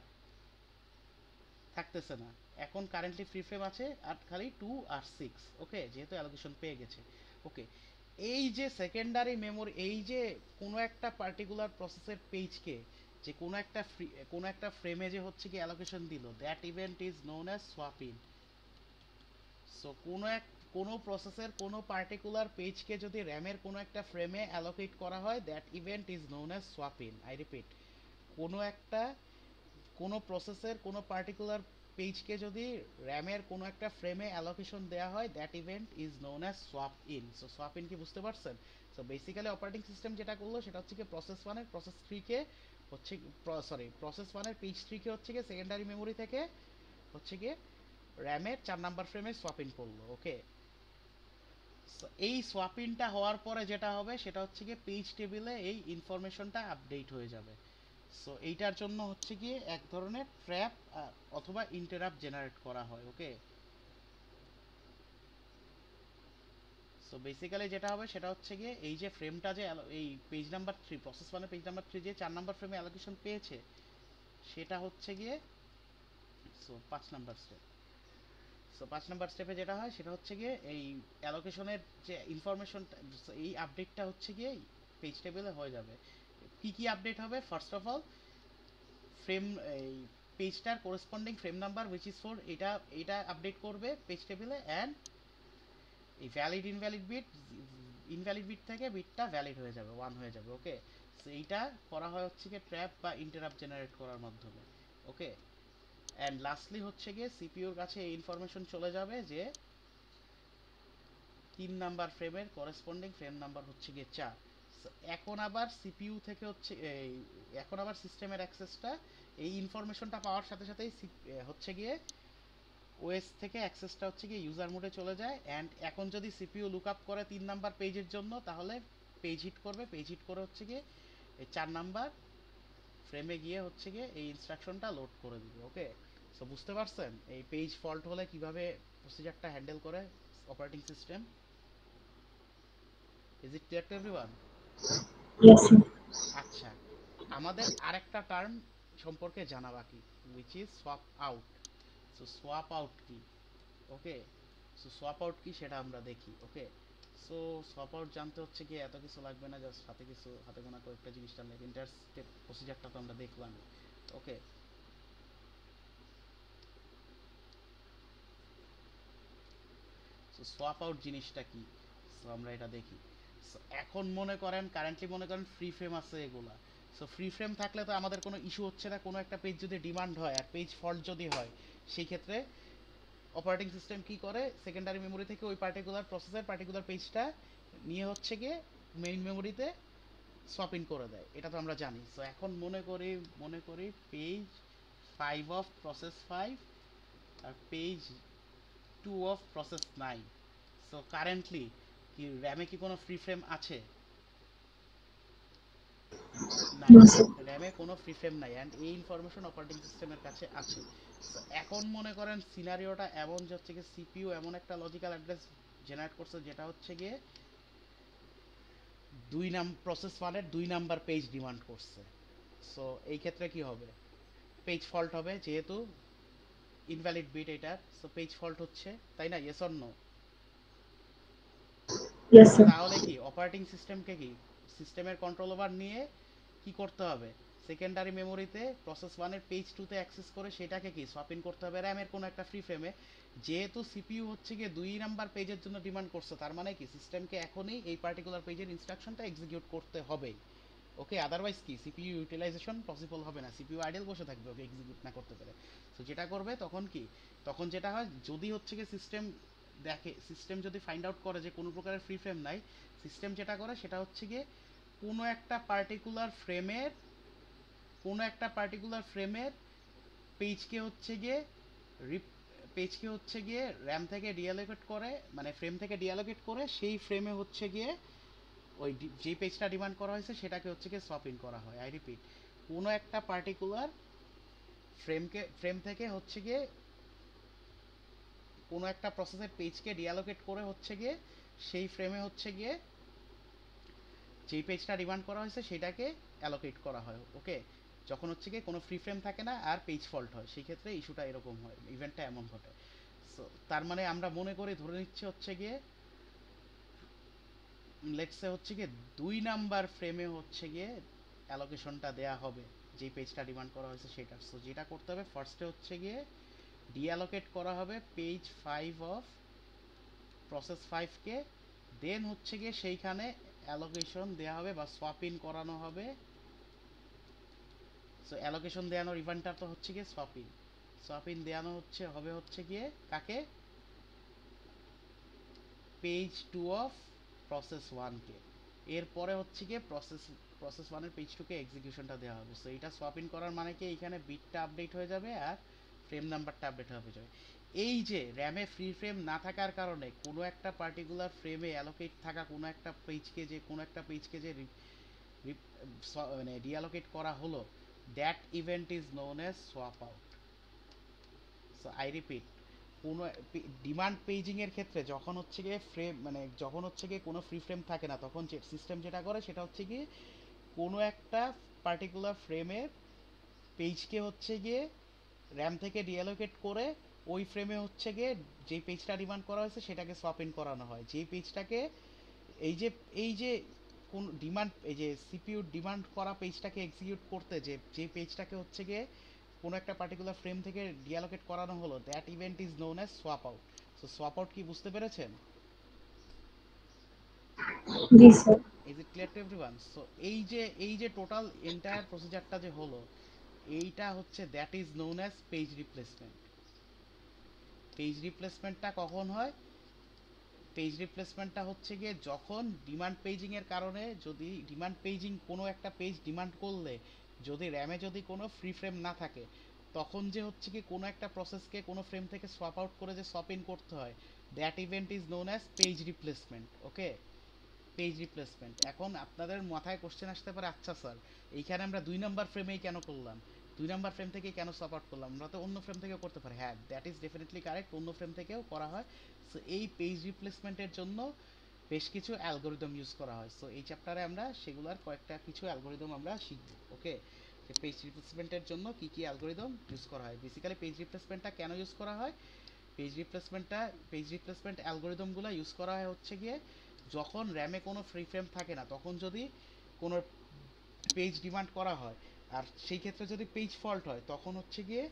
থাকতেছে না। এখন কারেন্টলি ফ্রি ফ্রেম আছে আর খালি 2 আর 6, ওকে, যেহেতু অ্যালোকেশন পেয়ে গেছে। ওকে, এই যে সেকেন্ডারি মেমোরি, এই যে কোনো একটা পার্টিকুলার প্রসেসের পেজকে যে কোনো একটা ফ্রেমে যে হচ্ছে কি অ্যালোকেশন দিল, that event is known as swap in. So কোনো প্রসেসের কোনো পার্টিকুলার পেজকে যদি র্যামের কোনো একটা ফ্রেমে অ্যালোকেট করা হয়, that event is known as swap in. I repeat, কোনো একটা কোনো প্রসেসের কোনো পার্টিকুলার পেজকে যদি র্যামের কোনো একটা ফ্রেমে অ্যালোকেশন দেওয়া হয়, that event is known as swap in. So swap in কি বুঝতে পারছেন? সো বেসিক্যালি অপারেটিং সিস্টেম যেটা করলো সেটা হচ্ছে কি প্রসেস ওয়ানের প্রসেস থ্রিকে হচ্ছে, সরি, প্রসেস ওয়ানের পেজ থ্রিকে হচ্ছে কি সেকেন্ডারি মেমোরি থেকে হচ্ছে গিয়ে র্যামের 4 নাম্বার ফ্রেমে সোয়াপ ইন করলো। ওকে, এই সোয়াপ ইনটা হওয়ার পরে যেটা হবে সেটা হচ্ছে গিয়ে পেজ টেবিলে এই ইনফরমেশনটা আপডেট হয়ে যাবে। সো এইটার জন্য হচ্ছে গিয়ে এক ধরনের ট্র্যাপ অথবা ইন্টারাপ্ট জেনারেট করা হয়। ওকে, সো বেসিক্যালি যেটা হবে সেটা হচ্ছে গিয়ে এই যে ফ্রেমটা যে এই পেজ নাম্বার থ্রি প্রসেস মানে পেজ নাম্বার থ্রি যে 4 নাম্বার ফ্রেমে অ্যালোকেশন পেয়েছে, সেটা হচ্ছে গিয়ে so 5 number step. So 5 number স্টেপে যেটা হয় সেটা হচ্ছে গিয়ে এই অ্যালোকেশনের যে ইনফরমেশনটা, এই আপডেটটা হচ্ছে গিয়ে পেজ টেবিলে হয়ে যাবে। কি কি আপডেট হবে? ফার্স্ট অফ অল ফ্রেম, এই পেজটার corresponding frame number which is 4, এটা এটা আপডেট করবে পেজ টেবিলে। অ্যান্ড এই ভ্যালিড ইনভ্যালিড বিট থেকে বিটটা ভ্যালিড হয়ে যাবে, 1 হয়ে যাবে। ওকে, সো এইটা করা হয় হচ্ছে গিয়ে ট্র্যাপ বা ইন্টারাপ্ট জেনারেট করার মাধ্যমে। ওকে, অ্যান্ড লাস্টলি হচ্ছে গিয়ে সিপিইউর কাছে এই ইনফরমেশন চলে যাবে যে 3 নাম্বার ফ্রেমের করেসপন্ডিং ফ্রেম নাম্বার হচ্ছে গিয়ে 4। এখন আবার সিপিইউ থেকে হচ্ছে এই, এখন আবার সিস্টেমের অ্যাক্সেসটা এই ইনফরমেশনটা পাওয়ার সাথে সাথেই হচ্ছে গিয়ে ওএস থেকে অ্যাক্সেসটা হচ্ছে গিয়ে ইউজার মোডে চলে যায়। অ্যান্ড এখন যদি সিপিইউ লুক আপ করে 3 নাম্বার পেজের জন্য, তাহলে পেজ হিট করবে, পেজ হিট করে হচ্ছে গিয়ে এই 4 নাম্বার ফ্রেমে গিয়ে হচ্ছে গিয়ে এই ইনস্ট্রাকশনটা লোড করে দিবে। ওকে, সো বুঝতে পারছেন এই পেজ ফল্ট হলে কিভাবে প্রসিজারটা হ্যান্ডেল করে operating system? Is it clear to everyone? Yes, sir. আচ্ছা, আমাদের আরেকটা টার্ম সম্পর্কে জানা বাকি, which is swap out. So swap out কি? ওকে, সো সোয়াপ আউট কি সেটা আমরা দেখি। ওকে, সো সোয়াপ আউট জানতে হচ্ছে কি এত কিছু লাগবে না, জাস্ট হাতে কিছু হাতে গোনা কয়েকটা জিনিস জানলে ইন্টার স্টেপ প্রসিজারটা তো আমরা দেখলাম। ওকে, সো সোয়াপ আউট জিনিসটা কি, সো আমরা এটা দেখি। সো এখন মনে করেন কারেন্টলি মনে করেন ফ্রি ফ্রেম আছে এগুলা। সো ফ্রি ফ্রেম থাকলে তো আমাদের কোনো ইস্যু হচ্ছে না। কোনো একটা পেজ যদি ডিমান্ড হয় আর পেজ ফল্ট যদি হয়, সেই ক্ষেত্রে অপারেটিং সিস্টেম কি করে, সেকেন্ডারি মেমোরি থেকে ওই পার্টিকুলার প্রসেসের পার্টিকুলার পেজটা নিয়ে হচ্ছে গিয়ে মেইন মেমোরিতে সোয়াপ ইন করে দেয়। এটা তো আমরা জানি। সো এখন মনে করি পেজ 5 অফ প্রসেস 5 আর page 2 of process 9। So currently কি র্যামে কি কোনো ফ্রি ফ্রেম আছে? নাই, No, sir. র্যামে কোনো ফ্রি ফ্রেম নাই, অ্যান্ড এই ইনফরমেশন অপারেটিং সিস্টেমের কাছে আছে। So, এখন মনে করেন সিনারিওটা এমন যে হচ্ছে গিয়ে সিপিইউ এমন একটা লজিক্যাল অ্যাড্রেস জেনারেট করছে যেটা হচ্ছে গিয়ে প্রসেস ওয়ানের 2 নাম্বার পেজ ডিমান্ড করছে। সো এই ক্ষেত্রে কি হবে? পেজ ফল্ট হবে, যেহেতু ইনভ্যালিড বিট এটার। সো পেজ ফল্ট হচ্ছে, তাই না? Yes or no? Yes, sir. তাহলে কি অপারেটিং সিস্টেমকে কি সিস্টেমের কন্ট্রোল ওভার নিয়ে কি করতে হবে, সেকেন্ডারি মেমোরিতে প্রসেস ওয়ানের পেজ টুতে অ্যাক্সেস করে সেটাকে কি সোয়াপ ইন করতে হবে র্যামের কোনো একটা ফ্রি ফ্রেমে। যেহেতু সিপিইউ হচ্ছে গিয়ে 2 নাম্বার পেজের জন্য ডিমান্ড করছে, তার মানে কি সিস্টেমকে এখনই এই পার্টিকুলার পেজের ইনস্ট্রাকশনটা এক্সিকিউট করতে হবে। ওকে, আদারওয়াইজ কি সিপিইউ ইউটিলাইজেশন পসিবল হবে না, সিপিইউ আইডল বসে থাকবে ওকে এক্সিকিউট না করতে পারে। তো যেটা করবে তখন কি, তখন যেটা হয় যদি হচ্ছে কি সিস্টেম দেখে, সিস্টেম যদি ফাইন্ড আউট করে যে কোনো প্রকারের ফ্রি ফ্রেম নাই, সিস্টেম যেটা করে সেটা হচ্ছে গিয়ে কোনো একটা পার্টিকুলার ফ্রেমের, কোনো একটা পার্টিকুলার ফ্রেমের পেজকে হচ্ছে গিয়ে পেজকে হচ্ছে গিয়ে র্যাম থেকে ডিঅ্যালোকেট করে, মানে ফ্রেম থেকে ডিঅ্যালোকেট করে সেই ফ্রেমে হচ্ছে গিয়ে ওই যে পেজটা ডিমান্ড করা হয়েছে সেটাকে হচ্ছে গিয়ে সোয়াপ ইন করা হয়। আই রিপিট, কোনো একটা পার্টিকুলার ফ্রেম থেকে হচ্ছে গিয়ে কোনো একটা প্রসেসের পেজকে ডিঅ্যালোকেট করে হচ্ছে গিয়ে সেই ফ্রেমে হচ্ছে গিয়ে যেই পেজটা ডিমান্ড করা হয়েছে সেটাকে অ্যালোকেট করা হয়। ওকে, যখন হচ্ছে গিয়ে কোনো ফ্রি ফ্রেম থাকে না আর পেজ ফল্ট হয়, সেই ক্ষেত্রে ইস্যুটা এরকম হয়, ইভেন্টটা এমন ঘটে। সো তার মানে আমরা মনে করি ধরে নিচ্ছি হচ্ছে গিয়ে লেটসে হচ্ছে গিয়ে 2 নাম্বার ফ্রেমে হচ্ছে গিয়ে অ্যালোকেশনটা দেয়া হবে যেই পেজটা ডিমান্ড করা হয়েছে সেটা। সো যেটা করতে হবে ফার্স্টে হচ্ছে গিয়ে ডিঅ্যালোকেট করা হবে পেজ 5 অফ প্রসেস 5 কে, দেন হচ্ছে গিয়ে সেইখানে অ্যালোকেশন দেয়া হবে বা সোয়াপ ইন করানো হবে। সো অ্যালোকেশন দেওয়ানোর ইভেন্টটা তো হচ্ছে গিয়ে সোয়াপ ইন, সোয়াপ ইন দেওয়ানো হচ্ছে হবে হচ্ছে গিয়ে কাকে, পেজ 2 অফ প্রসেস 1 কে। এরপরে হচ্ছে গিয়ে প্রসেস 1 এর পেজ 2 কে এক্সিকিউশনটা দেওয়া হবে। সো এটা সোয়াপ ইন করার মানে কি এখানে বিটটা আপডেট হয়ে যাবে আর ফ্রেম নাম্বারটা আপডেট হয়ে যাবে। এই যে র্যামে ফ্রি ফ্রেম না থাকার কারণে কোনো একটা পার্টিকুলার ফ্রেমে অ্যালোকেট থাকা কোনো একটা পেজকে যে মানে ডিঅ্যালোকেট করা হলো, that event is known as swap out. So I repeat, কোনো ডিমান্ড পেজিং এর ক্ষেত্রে যখন হচ্ছে গিয়ে ফ্রেম, মানে যখন হচ্ছে গিয়ে কোনো ফ্রি ফ্রেম থাকে না, তখন সিস্টেম যেটা করে সেটা হচ্ছে গিয়ে কোনো একটা পার্টিকুলার ফ্রেমের পেজকে হচ্ছে গিয়ে র্যাম থেকে ডিঅ্যালোকেট করে ওই ফ্রেমে হচ্ছে গিয়ে যেই পেজটা ডিমান্ড করা হয়েছে সেটাকে সোয়াপ ইন করানো হয়। যেই পেজটাকে এই যে কোন ডিমান্ড, এই যে সিপিইউ ডিমান্ড করা পেজটাকে এক্সিকিউট করতে যে পেজটাকে হচ্ছে গিয়ে কোনো একটা পার্টিকুলার ফ্রেম থেকে ডিঅ্যালোকেট করানো হলো, that event is known as swap out. So swap out কি বুঝতে পেরেছেন? জি sir. Is it clear to everyone? So এই যে টোটাল এন্টায়ার প্রসিজারটা যে হলো, এইটা হচ্ছে that is known as page replacement. Page রিপ্লেসমেন্টটা কখন হয়? পেজ রিপ্লেসমেন্টটা হচ্ছে গিয়ে যখন ডিমান্ড পেজিং এর কারণে, যদি ডিমান্ড পেজিং কোনো একটা পেজ ডিমান্ড করলে যদি র্যামে যদি কোনো ফ্রি ফ্রেম না থাকে, তখন যে হচ্ছে কি কোনো একটা প্রসেসকে কোনো ফ্রেম থেকে সোয়াপ আউট করে যে সোয়াপ ইন করতে হয়, that event is known as page replacement. Okay, page replacement. এখন আপনাদের মাথায় কোশ্চেন আসতে পারে, আচ্ছা স্যার এইখানে আমরা 2 নাম্বার ফ্রেমেই কেন করলাম, 2 নাম্বার ফ্রেম থেকে কেন সপ আউট করলাম, আমরা তো অন্য ফ্রেম থেকেও করতে পারি। হ্যাঁ, দ্যাট ইজ ডেফিনেটলি কারেক্ট, অন্য ফ্রেম থেকেও করা হয়। সো এই পেজ রিপ্লেসমেন্টের জন্য বেশ কিছু অ্যালগোরিদম ইউজ করা হয়। সো এই চ্যাপ্টারে আমরা সেগুলোর কয়েকটা কিছু অ্যালগোরিদম আমরা শিখব। ওকে, যে পেজ রিপ্লেসমেন্টের জন্য কি কি অ্যালগোরিদম ইউজ করা হয়, বেসিক্যালি পেজ রিপ্লেসমেন্টটা কেন ইউজ করা হয়, পেজ রিপ্লেসমেন্ট অ্যালগোরিদমগুলো ইউজ করা হয় হচ্ছে গিয়ে যখন র্যামে কোনো ফ্রি ফ্রেম থাকে না, তখন যদি কোনো পেজ ডিমান্ড করা হয় আর সেই ক্ষেত্রে যদি পেজ ফল্ট হয়, তখন হচ্ছে গিয়ে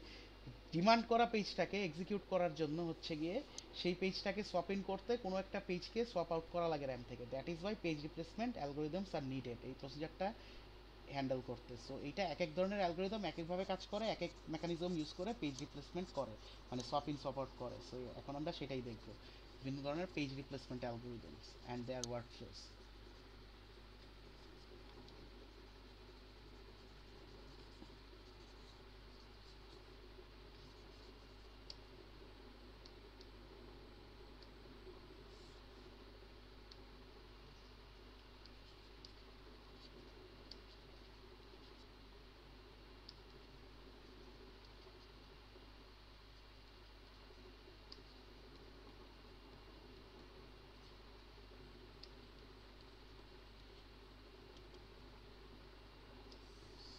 ডিমান্ড করা পেজটাকে এক্সিকিউট করার জন্য হচ্ছে গিয়ে সেই পেজটাকে সোয়াপ ইন করতে কোনো একটা পেজকে সোয়াপ আউট করা লাগে র্যাম থেকে। That is Y page replacement algorithms are needed এই প্রসিজারটা হ্যান্ডেল করতে। সো এইটা এক এক ধরনের অ্যালগোরিদম এক একভাবে কাজ করে, এক এক মেকানিজম ইউজ করে পেজ রিপ্লেসমেন্ট করে, মানে সোয়াপ ইন সোয়াপ আউট করে। সো এখন আমরা সেটাই দেখব, বিভিন্ন ধরনের page replacement algorithms and their workflows.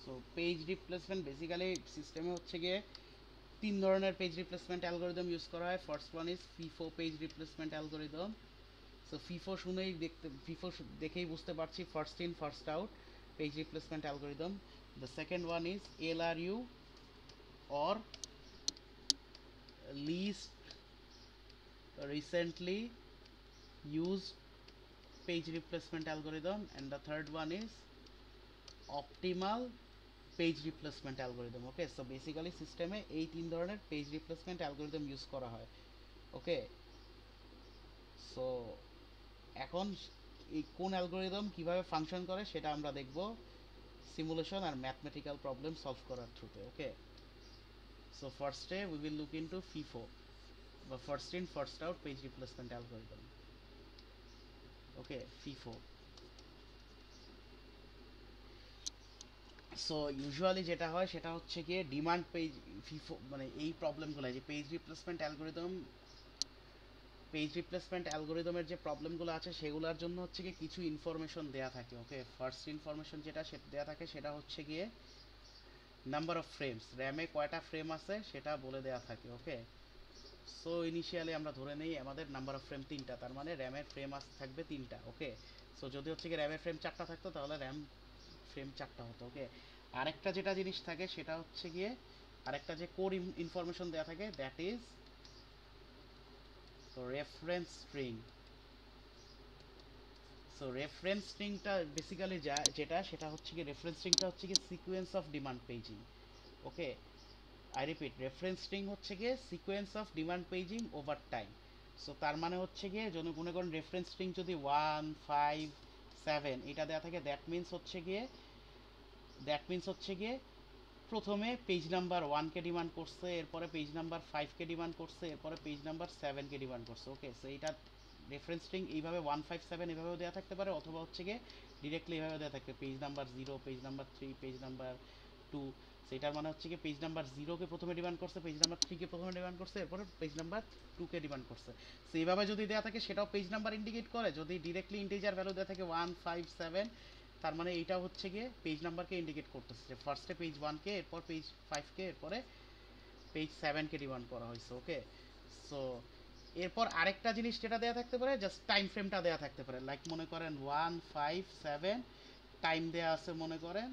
So page replacement basically সিস্টেমে হচ্ছে গিয়ে 3 ধরনের পেজ রিপ্লেসমেন্ট অ্যালগোরিদম ইউজ করা হয়। First one is FIFO page replacement algorithm. So FIFO দেখেই বুঝতে পারছি, first in first out page replacement algorithm. The second one is LRU or least recently used page replacement algorithm, and the third one is optimal page replacement algorithm. Okay, so basically সিস্টেমে এই তিন ধরনের page replacement algorithm use করা হয়। Okay, so এখন এই কোন algorithm কিভাবে ফাংশন করে সেটা আমরা দেখব সিমুলেশন আর ম্যাথমেটিক্যাল প্রবলেম সলভ করার থ্রুতে। ওকে, সো ফার্স্টে we will look into FIFO বা first in first out page replacement algorithm. Okay, FIFO. So usually যেটা হয় সেটা হচ্ছে গিয়ে ডিমান্ড পেজ ফিফো, মানে এই প্রবলেমগুলো যে পেজ রিপ্লেসমেন্ট অ্যালগোরিদমের যে প্রবলেমগুলো আছে সেগুলোর জন্য হচ্ছে গিয়ে কিছু ইনফরমেশন দেয়া থাকে। ওকে, ফার্স্ট ইনফরমেশন যেটা সেটা দেয়া থাকে সেটা হচ্ছে গিয়ে নাম্বার অফ ফ্রেমস, র্যামে কয়টা ফ্রেম আছে সেটা বলে দেয়া থাকে। ওকে, সো ইনিশিয়ালি আমরা ধরে নেই আমাদের নাম্বার অফ ফ্রেম 3টা, তার মানে র্যামের ফ্রেম থাকবে 3টা। ওকে, সো যদি হচ্ছে গিয়ে র্যামের ফ্রেম 4টা থাকতো তাহলে র্যাম ফ্রেম 4টা হতো। ওকে, আরেকটা যেটা জিনিস থাকে সেটা হচ্ছে গিয়ে আরেকটা যে কোর ইনফরমেশন দেয়া থাকে, that is reference string. So reference স্ট্রিংটা বেসিক্যালি যেটা সেটা হচ্ছে কি রেফারেন্স স্ট্রিংটা হচ্ছে কি sequence of demand paging. Okay, I repeat, reference string হচ্ছে গিয়ে sequence of demand paging over time. So তার মানে হচ্ছে গিয়ে যদি মনে করেন রেফারেন্স স্ট্রিং যদি 1 5 7 এটা দেওয়া থাকে, দ্যাট মিনস হচ্ছে গিয়ে প্রথমে পেজ নাম্বার 1কে ডিমান্ড করছে, এরপরে পেজ নাম্বার 5কে ডিমান্ড করছে, এরপরে পেজ নাম্বার 7কে ডিমান্ড করছে। ওকে, সো এইটা রেফারেন্স স্ট্রিং এইভাবে 1 5 7 এভাবেও দেওয়া থাকতে পারে, অথবা হচ্ছে গিয়ে ডিরেক্টলি এইভাবে দেওয়া থাকবে page number 0, page number 3, page number 2। সেটার মানে হচ্ছে কি পেজ নাম্বার 0কে প্রথমে ডিমান্ড করছে, পেজ নাম্বার 3কে প্রথমে ডিমান্ড করছে, এরপরে পেজ নাম্বার 2কে ডিমান্ড করছে। সো এইভাবে যদি দেওয়া থাকে সেটাও পেজ নাম্বার ইন্ডিকেট করে। যদি ডিরেক্টলি ইন্টিজার ভ্যালু দেওয়া থাকে 1 5 7, তার মানে এইটা হচ্ছে গিয়ে পেজ নাম্বারকে ইন্ডিকেট করতেছে যে ফার্স্টে পেজ 1কে, এরপর পেজ 5কে, এরপরে পেজ 7কে ডিমান্ড করা হয়েছে। ওকে, সো এরপর আরেকটা জিনিস যেটা দেওয়া থাকতে পারে, জাস্ট টাইম ফ্রেমটা দেওয়া থাকতে পারে। লাইক মনে করেন 1 5 7 টাইম দেওয়া আছে মনে করেন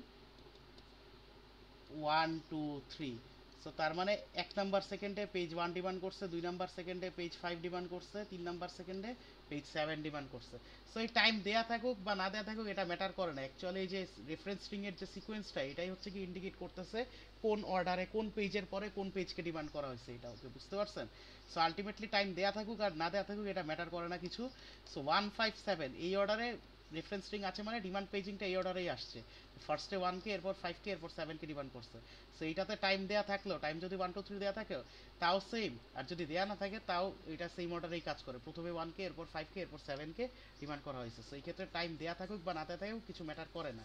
1 2 3। সো তার মানে 1 নাম্বার সেকেন্ডে পেজ 1 ডিমান্ড করছে, 2 নাম্বার সেকেন্ডে পেজ 5 ডিমান্ড করছে, 3 নাম্বার সেকেন্ডে পেজ 7 ডিমান্ড করছে। সো এই টাইম দেয়া থাকুক বা না দেয়া থাকুক এটা ম্যাটার করে না। অ্যাকচুয়ালি এই যে রেফারেন্স স্ট্রিং এর যে সিকোয়েন্সটা এটাই হচ্ছে কি ইন্ডিকেট করতেছে কোন অর্ডারে কোন পেজের পরে কোন পেজকে ডিমান্ড করা হয়েছে। এটা ওকে, বুঝতে পারছেন? সো আলটিমেটলি টাইম দেয়া থাকুক আর না দেয়া থাকুক এটা ম্যাটার করে না কিছু। সো 1 5 7 এই অর্ডারে রেফারেন্স স্ট্রিং আছে মানে ডিমান্ড পেজিংটা এই অর্ডারেই আসছে। ফার্স্টে 1কে, এরপর 5কে, এরপর 7কে ডিমান্ড করছে। সো এইটাতে টাইম দেয়া থাকলেও, টাইম যদি 1 2 3 দেয়া থাকে তাও সেম, আর যদি দেয়া না থাকে তাও এটা সেম অর্ডারেই কাজ করে। প্রথমে 1কে, এরপর 5কে, এরপর 7কে ডিমান্ড করা হয়েছে। সো এই ক্ষেত্রে টাইম দেয়া থাকুক বা না দেয়া থাকুক কিছু ম্যাটার করে না,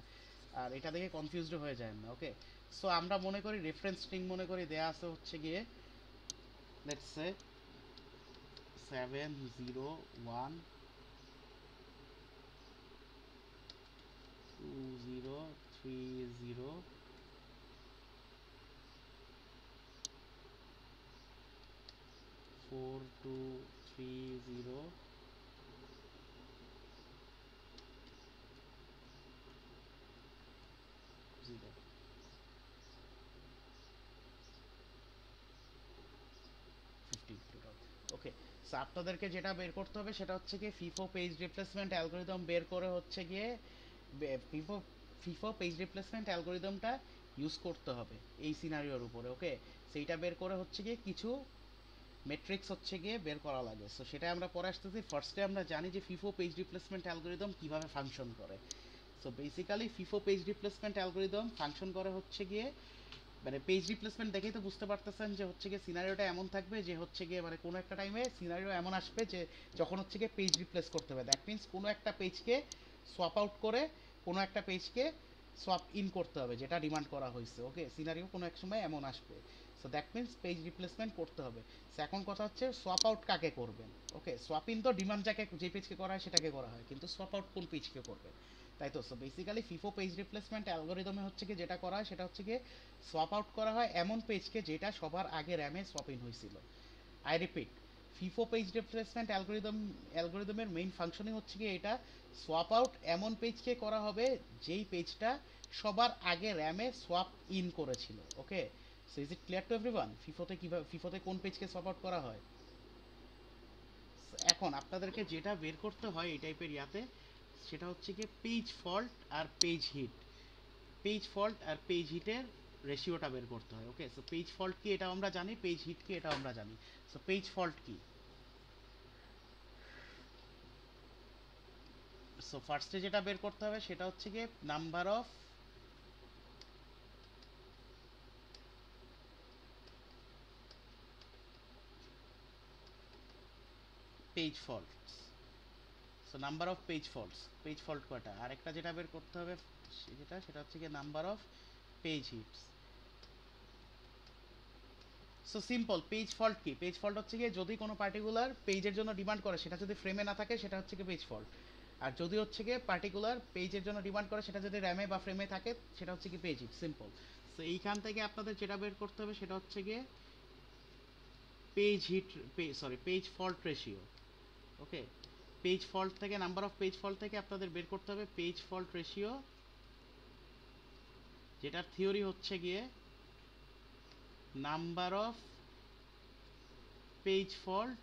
আর এটা দেখে কনফিউজড হয়ে যায় না। ওকে, সো আমরা মনে করি রেফারেন্স স্ট্রিং মনে করি দেয়া আছে হচ্ছে গিয়ে let's say 7 0 1 2 0 3 0 4 2 3 0 0 15 total. Okay, so আপনাদেরকে যেটা বের করতে হবে সেটা হচ্ছে গিয়ে ফিফো পেজ রিপ্লেসমেন্ট অ্যালগোরিদম বের করে হচ্ছে গিয়ে ফিফো ফিফো পেজ রিপ্লেসমেন্ট অ্যালগোরিদমটা ইউজ করতে হবে এই সিনারিওর উপরে। ওকে, সেইটা বের করে হচ্ছে গিয়ে কিছু মেট্রিক্স হচ্ছে গিয়ে বের করা লাগে। সো সেটা আমরা পরে আসতেছি। ফার্স্টে আমরা জানি যে ফিফো পেজ রিপ্লেসমেন্ট অ্যালগোরিদম কিভাবে ফাংশন করে। So basically FIFO page replacement algorithm function করে হচ্ছে গিয়ে, মানে পেজ রিপ্লেসমেন্ট দেখেই তো বুঝতে পারতেছেন যে হচ্ছে গিয়ে সিনারিওটা এমন থাকবে যে হচ্ছে গিয়ে মানে কোনো একটা টাইমে সিনারিও এমন আসবে যে যখন হচ্ছে গিয়ে পেজ রিপ্লেস করতে হবে, দ্যাট মিন্স কোনো একটা পেজকে সোয়াপ আউট করে কোনো একটা পেজকে সোয়াপ ইন করতে হবে যেটা ডিমান্ড করা হয়েছে। ওকে, সিনারিও কোনো এক সময় এমন আসবে। So that means page replacement করতে হবে। সো এখন কথা হচ্ছে সোয়াপ আউট কাকে করবেন। ওকে, সোয়াপ ইন তো ডিমান্ড যাকে যে পেজকে করা হয় সেটাকে করা হয়, কিন্তু সোয়াপ আউট কোন পেজকে করবে, তাই তো? So basically FIFO page replacement অ্যালগোরিদমে হচ্ছে কি যেটা করা হয় সেটা হচ্ছে কি সোয়াপ আউট করা হয় এমন পেজকে যেটা সবার আগে র্যামে সোয়াপ ইন হয়েছিল। I repeat, FIFO page replacement অ্যালগোরিদমের মেইন ফাংশনই হচ্ছে কি এটা সোয়াপ আউট এমন পেজকে করা হবে যেই পেজটা সবার আগে র্যামে সোয়াপ ইন করেছিল। Okay, so is it clear to everyone ফিফোতে কোন পেজকে সোয়াপ আউট করা হয়? এখন আপনাদেরকে যেটা বের করতে হয় এই টাইপের ইয়াতে সেটা হচ্ছে কি পেজ ফল্ট আর পেজ হিট। পেজ ফল্ট আর পেজ হিটের রেশিওটা বের করতে হয়। ওকে, সো পেজ ফল্ট কি এটা আমরা জানি, পেজ হিট কি এটা আমরা জানি। সো পেজ ফল্ট কি, সো ফার্স্টে যেটা বের করতে হবে সেটা হচ্ছে গিয়ে number of page faults. So number of page fault কয়টা, আরেকটা যেটা বের করতে হবে সেটা হচ্ছে গিয়ে number of page hits. So simple, page fault কি, পেজ ফল্ট হচ্ছে গিয়ে যদি কোনো পার্টিকুলার পেজের জন্য ডিমান্ড করে সেটা যদি ফ্রেমে না থাকে সেটা হচ্ছে গিয়ে পেজ ফল্ট, আর যদি হচ্ছে গিয়ে পার্টিকুলার পেজের জন্য ডিমান্ড করে সেটা যদি র্যামে বা ফ্রেমে থাকে সেটা হচ্ছে কি পেজ হিট, সিম্পল। সো এইখান থেকে আপনাদের যেটা বের করতে হবে সেটা হচ্ছে গিয়ে page hit, page fault ratio. Okay, page fault থেকে নাম্বার অফ পেজ ফল্ট থেকে আপনাদের বের করতে হবে পেজ ফল্ট রেশিও, যেটার থিওরি হচ্ছে গিয়ে number of page fault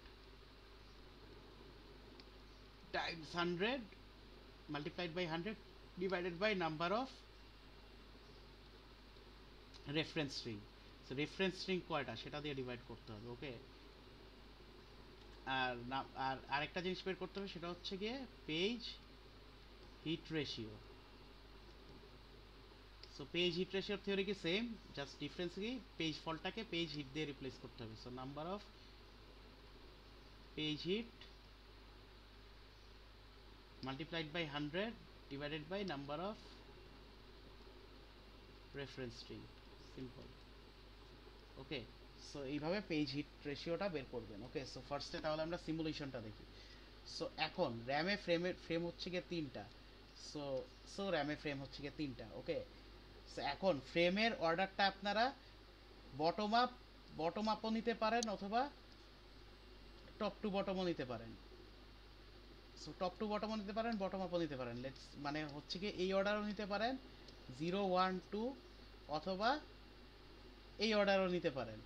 times 100 multiplied by 100 divided by number of reference string. So reference string কয়টা সেটা দিয়ে ডিভাইড করতে হবে। ওকে, আর আরেকটা জিনিস বের করতে হবে সেটা হচ্ছে গিয়ে page hit ratio. So page hit রেশিওর থিওরি কি সেম, জাস্ট ডিফারেন্স কি পেজ ফল্টটাকে পেজ হিট দিয়ে রিপ্লেস করতে হবে। So number of page hit multiplied by 100 divided by number of reference string, simple. Okay, so এইভাবে পেজ হিট রেশিওটা বের করবেন। ওকে, সো ফার্স্টে তাহলে আমরা সিমুলেশনটা দেখি। সো এখন র্যামে ফ্রেম হচ্ছে গিয়ে তিনটা। সো সো র্যামে ফ্রেম হচ্ছে গিয়ে তিনটা। ওকে, সো এখন ফ্রেমের অর্ডারটা আপনারা বটম আপও নিতে পারেন অথবা টপ টু বটমও নিতে পারেন। সো টপ টু বটমও নিতে পারেন, বটম আপও নিতে পারেন। লেটস মানে হচ্ছে কি এই অর্ডারও নিতে পারেন 0 1 2, অথবা এই অর্ডারও নিতে পারেন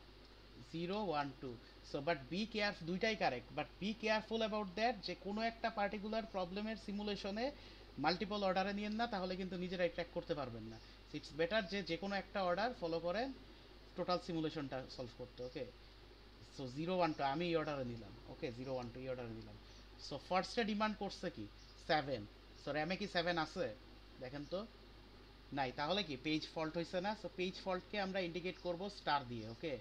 0 1 2। সো বাট বি কেয়ারফুল, দুইটাই correct, but be careful about that যে কোনো একটা পার্টিকুলার প্রবলেমের সিমুলেশনে মাল্টিপল অর্ডারে নিয়েন না, তাহলে কিন্তু নিজেরাই ট্র্যাক করতে পারবেন না। ইটস বেটার যে কোনো একটা অর্ডার ফলো করেন টোটাল সিমুলেশনটা সলভ করতে। ওকে, সো 0 1 2 আমি এই অর্ডারে নিলাম। ওকে, 0 1 2 এই অর্ডারে নিলাম। সো ফার্স্টে ডিমান্ড করছে কি 7। সো র্যামে কি 7 আছে দেখেন তো, নাই, তাহলে কি পেজ ফল্ট হয়েছে না। সো পেজ ফল্টকে আমরা ইন্ডিকেট করব স্টার দিয়ে। ওকে,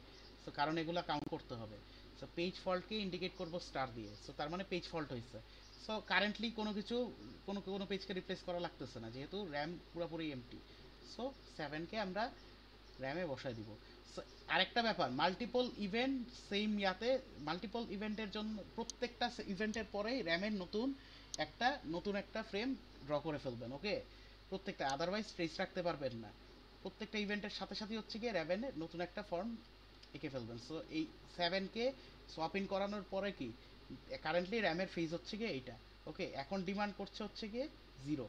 সো কারণ এগুলো কাউন্ট করতে হবে। সো পেজ ফল্টকে ইন্ডিকেট করব স্টার দিয়ে, সো তার মানে পেজ ফল্ট হয়েছে। সো কারেন্টলি কোনো কিছু কোনো পেজকে রিপ্লেস করা লাগতেছে না যেহেতু র্যাম পুরোপুরি এমটি। সো 7কে আমরা র্যামে বসায় দিব। সো আরেকটা ব্যাপার, মাল্টিপল ইভেন্ট সেম ইয়াতে, মাল্টিপল ইভেন্টের জন্য প্রত্যেকটা ইভেন্টের পরেই র্যামের নতুন একটা ফ্রেম ড্র করে ফেলবেন। ওকে, প্রত্যেকটা, আদারওয়াইজ ট্রেস রাখতে পারবেন না। প্রত্যেকটা ইভেন্টের সাথে সাথে হচ্ছে গিয়ে র্যামের নতুন একটা ফর্ম এঁকে ফেলবেন। সো এই 7কে সোয়াপ ইন করানোর পরে কি কারেন্টলি র্যামের ফেজ হচ্ছে গিয়ে এইটা। ওকে, এখন ডিমান্ড করছে হচ্ছে গিয়ে 0।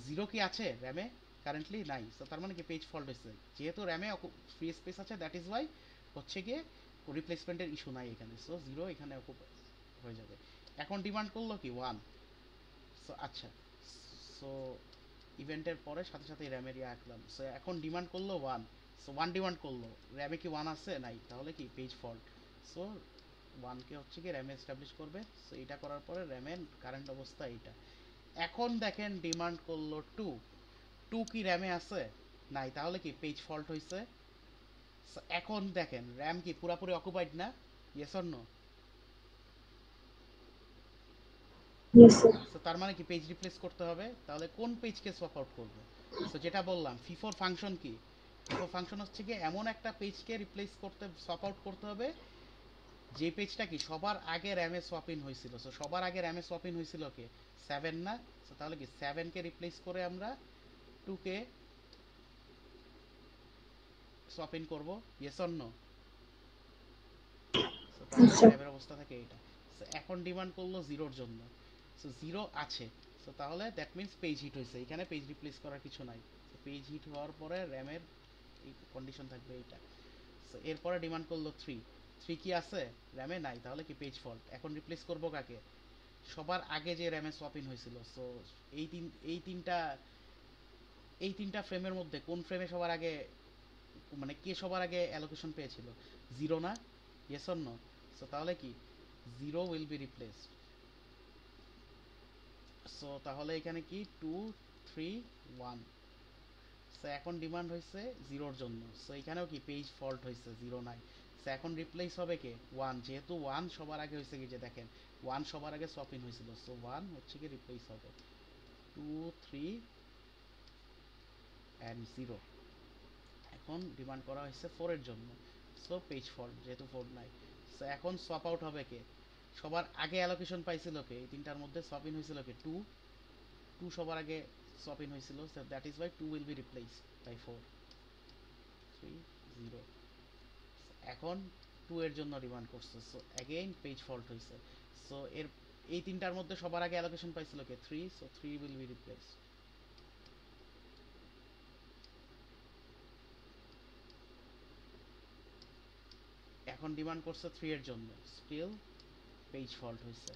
0 কি আছে র্যামে, কারেন্টলি নাই। সো তার মানে কি পেজ ফল্ট হয়েছে, যেহেতু র্যামে ফ্রি স্পেস আছে, দ্যাট ইজ ওয়াই হচ্ছে গিয়ে রিপ্লেসমেন্টের ইস্যু নাই এখানে। সো 0 এখানে হয়ে যাবে। এখন ডিমান্ড করলো কি 1। সো আচ্ছা, সো ইভেন্টের পরে সাথে সাথে র্যামের ইয়ে আঁকলাম। সো এখন ডিমান্ড করলো 1। সো 1 ডিমান্ড করলো, র্যামে কি 1 আছে, নাই, তাহলে কি পেজ ফল্ট। সো 1কে হচ্ছে কি র্যামে এস্টাবলিশ করবে। সো এটা করার পরে র্যামের কারেন্ট অবস্থা এইটা। এখন দেখেন ডিমান্ড করলো 2। 2 কি র্যামে আছে, নাই, তাহলে কি পেজ ফল্ট হয়েছে। এখন দেখেন র্যাম কি পুরোপুরি অকুপাইড না, yes or no. Yes, sir. So তার মানে কি পেজ রিপ্লেস করতে হবে, তাহলে কোন পেজকে সোয়াপ আউট করবে। সো যেটা বললাম ফিফোর ফাংশন কি, ফিফোর ফাংশন হচ্ছে কি এমন একটা পেজকে রিপ্লেস করতে, সোয়াপ আউট করতে হবে যে পেজটা কি সবার আগে র্যামে সোয়াপ ইন হয়েছিল। সো সবার আগে র্যামে সোয়াপ ইন হয়েছিল কে, 7 না। সো তাহলে কি 7কে রিপ্লেস করে আমরা 2কে সোয়াপ ইন করবো, ইয়েস অর নো। সো তাহলে আচ্ছা, র্যামের অবস্থা থাকে এইটা। সো এখন ডিমান্ড করলো 0-র জন্য। সো 0 আছে, সো তাহলে দ্যাট মিন্স পেজ হিট হয়েছে, এখানে পেজ রিপ্লেস করার কিছু নাই। সো পেজ হিট হওয়ার পরে র্যামের এই কন্ডিশন থাকবে এইটা। সো এরপরে ডিমান্ড করলো 3। 3 কি আছে র্যামে, নাই, তাহলে কি পেজ ফল্ট। এখন রিপ্লেস করবো কাকে, সবার আগে যে র্যামে সোয়াপ ইন হয়েছিল। সো এই তিনটা এই তিনটা ফ্রেমের মধ্যে কোন ফ্রেমে সবার আগে, মানে কে সবার আগে অ্যালোকেশন পেয়েছিল? জিরো না? Yes or no? সো তাহলে কি zero will be replaced. So তাহলে এখানে কি 2 3 1। সো এখন ডিমান্ড হয়েছে জিরোর জন্য, সো এখানেও কি পেজ ফল্ট হয়েছে, জিরো নাই। সো এখন রিপ্লেস হবে কে? ওয়ান, যেহেতু ওয়ান সবার আগে হয়েছে, কি যে দেখেন ওয়ান সবার আগে সপ ইন হয়েছিল, সো ওয়ান হচ্ছে কি রিপ্লেস হবে। 2 3 অ্যান্ড জিরো। এখন ডিমান্ড করা হয়েছে ফোরের জন্য, সো পেজ ফল্ট যেহেতু ফোর নাই। সো এখন সোয়াপ আউট হবে কে? সবার আগে অ্যালোকেশন পাইছিল কে? এই তিনটার মধ্যে সপ ইন হয়েছিল কে? টু। টু সবার আগে সপ ইন হয়েছিল, so that is why two will be replaced by four. 3 0। এখন টু এর জন্য ডিমান্ড করছে, সো অ্যাগেইন পেজ ফল্ট হয়েছে। সো এর এই তিনটার মধ্যে সবার আগে অ্যালোকেশন পাইছিল কে? Three, so three will be replaced. এখন ডিমান্ড করছে থ্রি এর জন্য, স্টিল পেজ ফল্ট হয়েছে।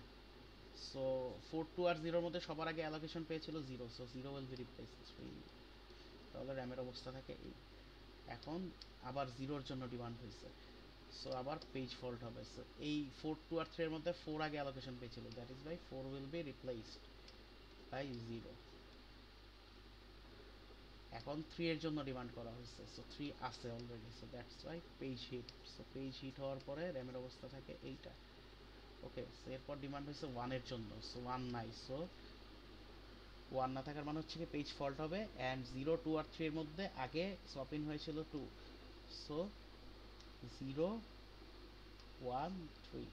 সো ফোর টু আর জিরোর মধ্যে সবার আগে অ্যালোকেশন পেয়েছিল zero, so zero will be replaced three. তাহলে র্যামের অবস্থা থাকে এই। এখন আবার জিরোর জন্য ডিমান্ড হয়েছে, সো আবার পেজ ফল্ট হবে। সো এই ফোর টু আর থ্রি এর মধ্যে ফোর আগে অ্যালোকেশন পেয়েছিল, that is by four will be replaced by zero. এখন থ্রি এর জন্য ডিমান্ড করা হয়েছে, সো থ্রি আছে already, so that's why page hit. So page hit হওয়ার পরে র্যামের অবস্থা থাকে এইটা। ওকে, সো এরপর ডিমান্ড হয়েছে ওয়ানের জন্য, সো ওয়ান নাই, সো ওয়ান না থাকার মানে হচ্ছে কি পেজ ফল্ট হবে। অ্যান্ড জিরো টু আর থ্রি এর মধ্যে আগে সোয়াপ ইন হয়েছিল two, so zero one three.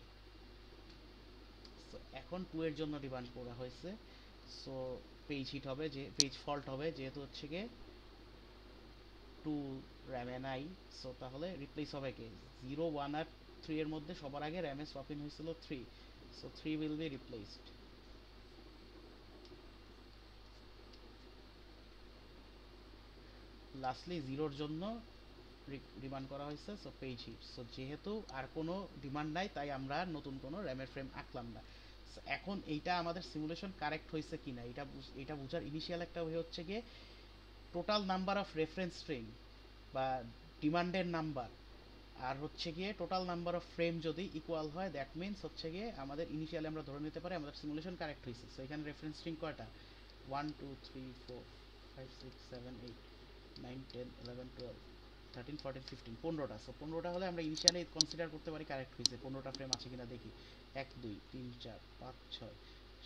So এখন টু এর জন্য ডিমান্ড করা হয়েছে, সো পেজ হিট হবে, যে পেজ ফল্ট হবে যেহেতু হচ্ছে গিয়ে টু র্যামে নাই। সো তাহলে রিপ্লেস হবে কে? জিরো ওয়ান আর থ্রি এর মধ্যে সবার আগে র্যামে সোয়াপ ইন হয়েছিল three, so three will be replaced. Lastly জিরোর জন্য ডিমান্ড করা হয়েছে, সো পেজ হিট। সো যেহেতু আর কোনো ডিমান্ড নাই, তাই আমরা নতুন কোনো র্যামের ফ্রেম আঁকলাম না। So এখন এইটা আমাদের সিমুলেশন কারেক্ট হয়েছে কিনা এটা বোঝার ইনিশিয়াল একটা ওয়ে হচ্ছে গিয়ে total number of reference string বা ডিমান্ডের নাম্বার আর হচ্ছে গিয়ে টোটাল নাম্বার অফ ফ্রেম যদি ইকুয়াল হয়, দ্যাট মিনস হচ্ছে গিয়ে আমাদের ইনিশিয়ালি আমরা ধরে নিতে পারি আমাদের সিমুলেশন কারেক্ট হয়েছে। সো এখানে রেফারেন্স স্ট্রিং কয়টা? 1 2 3 4 5 6 7 8 9 10 11 12 13 14 15, 15টা। সো 15টা হলে আমরা ইনিশিয়ালি কনসিডার করতে পারি কারেক্ট হয়েছে। 15টা ফ্রেম আছে কিনা দেখি। 1 2 3 4 5 6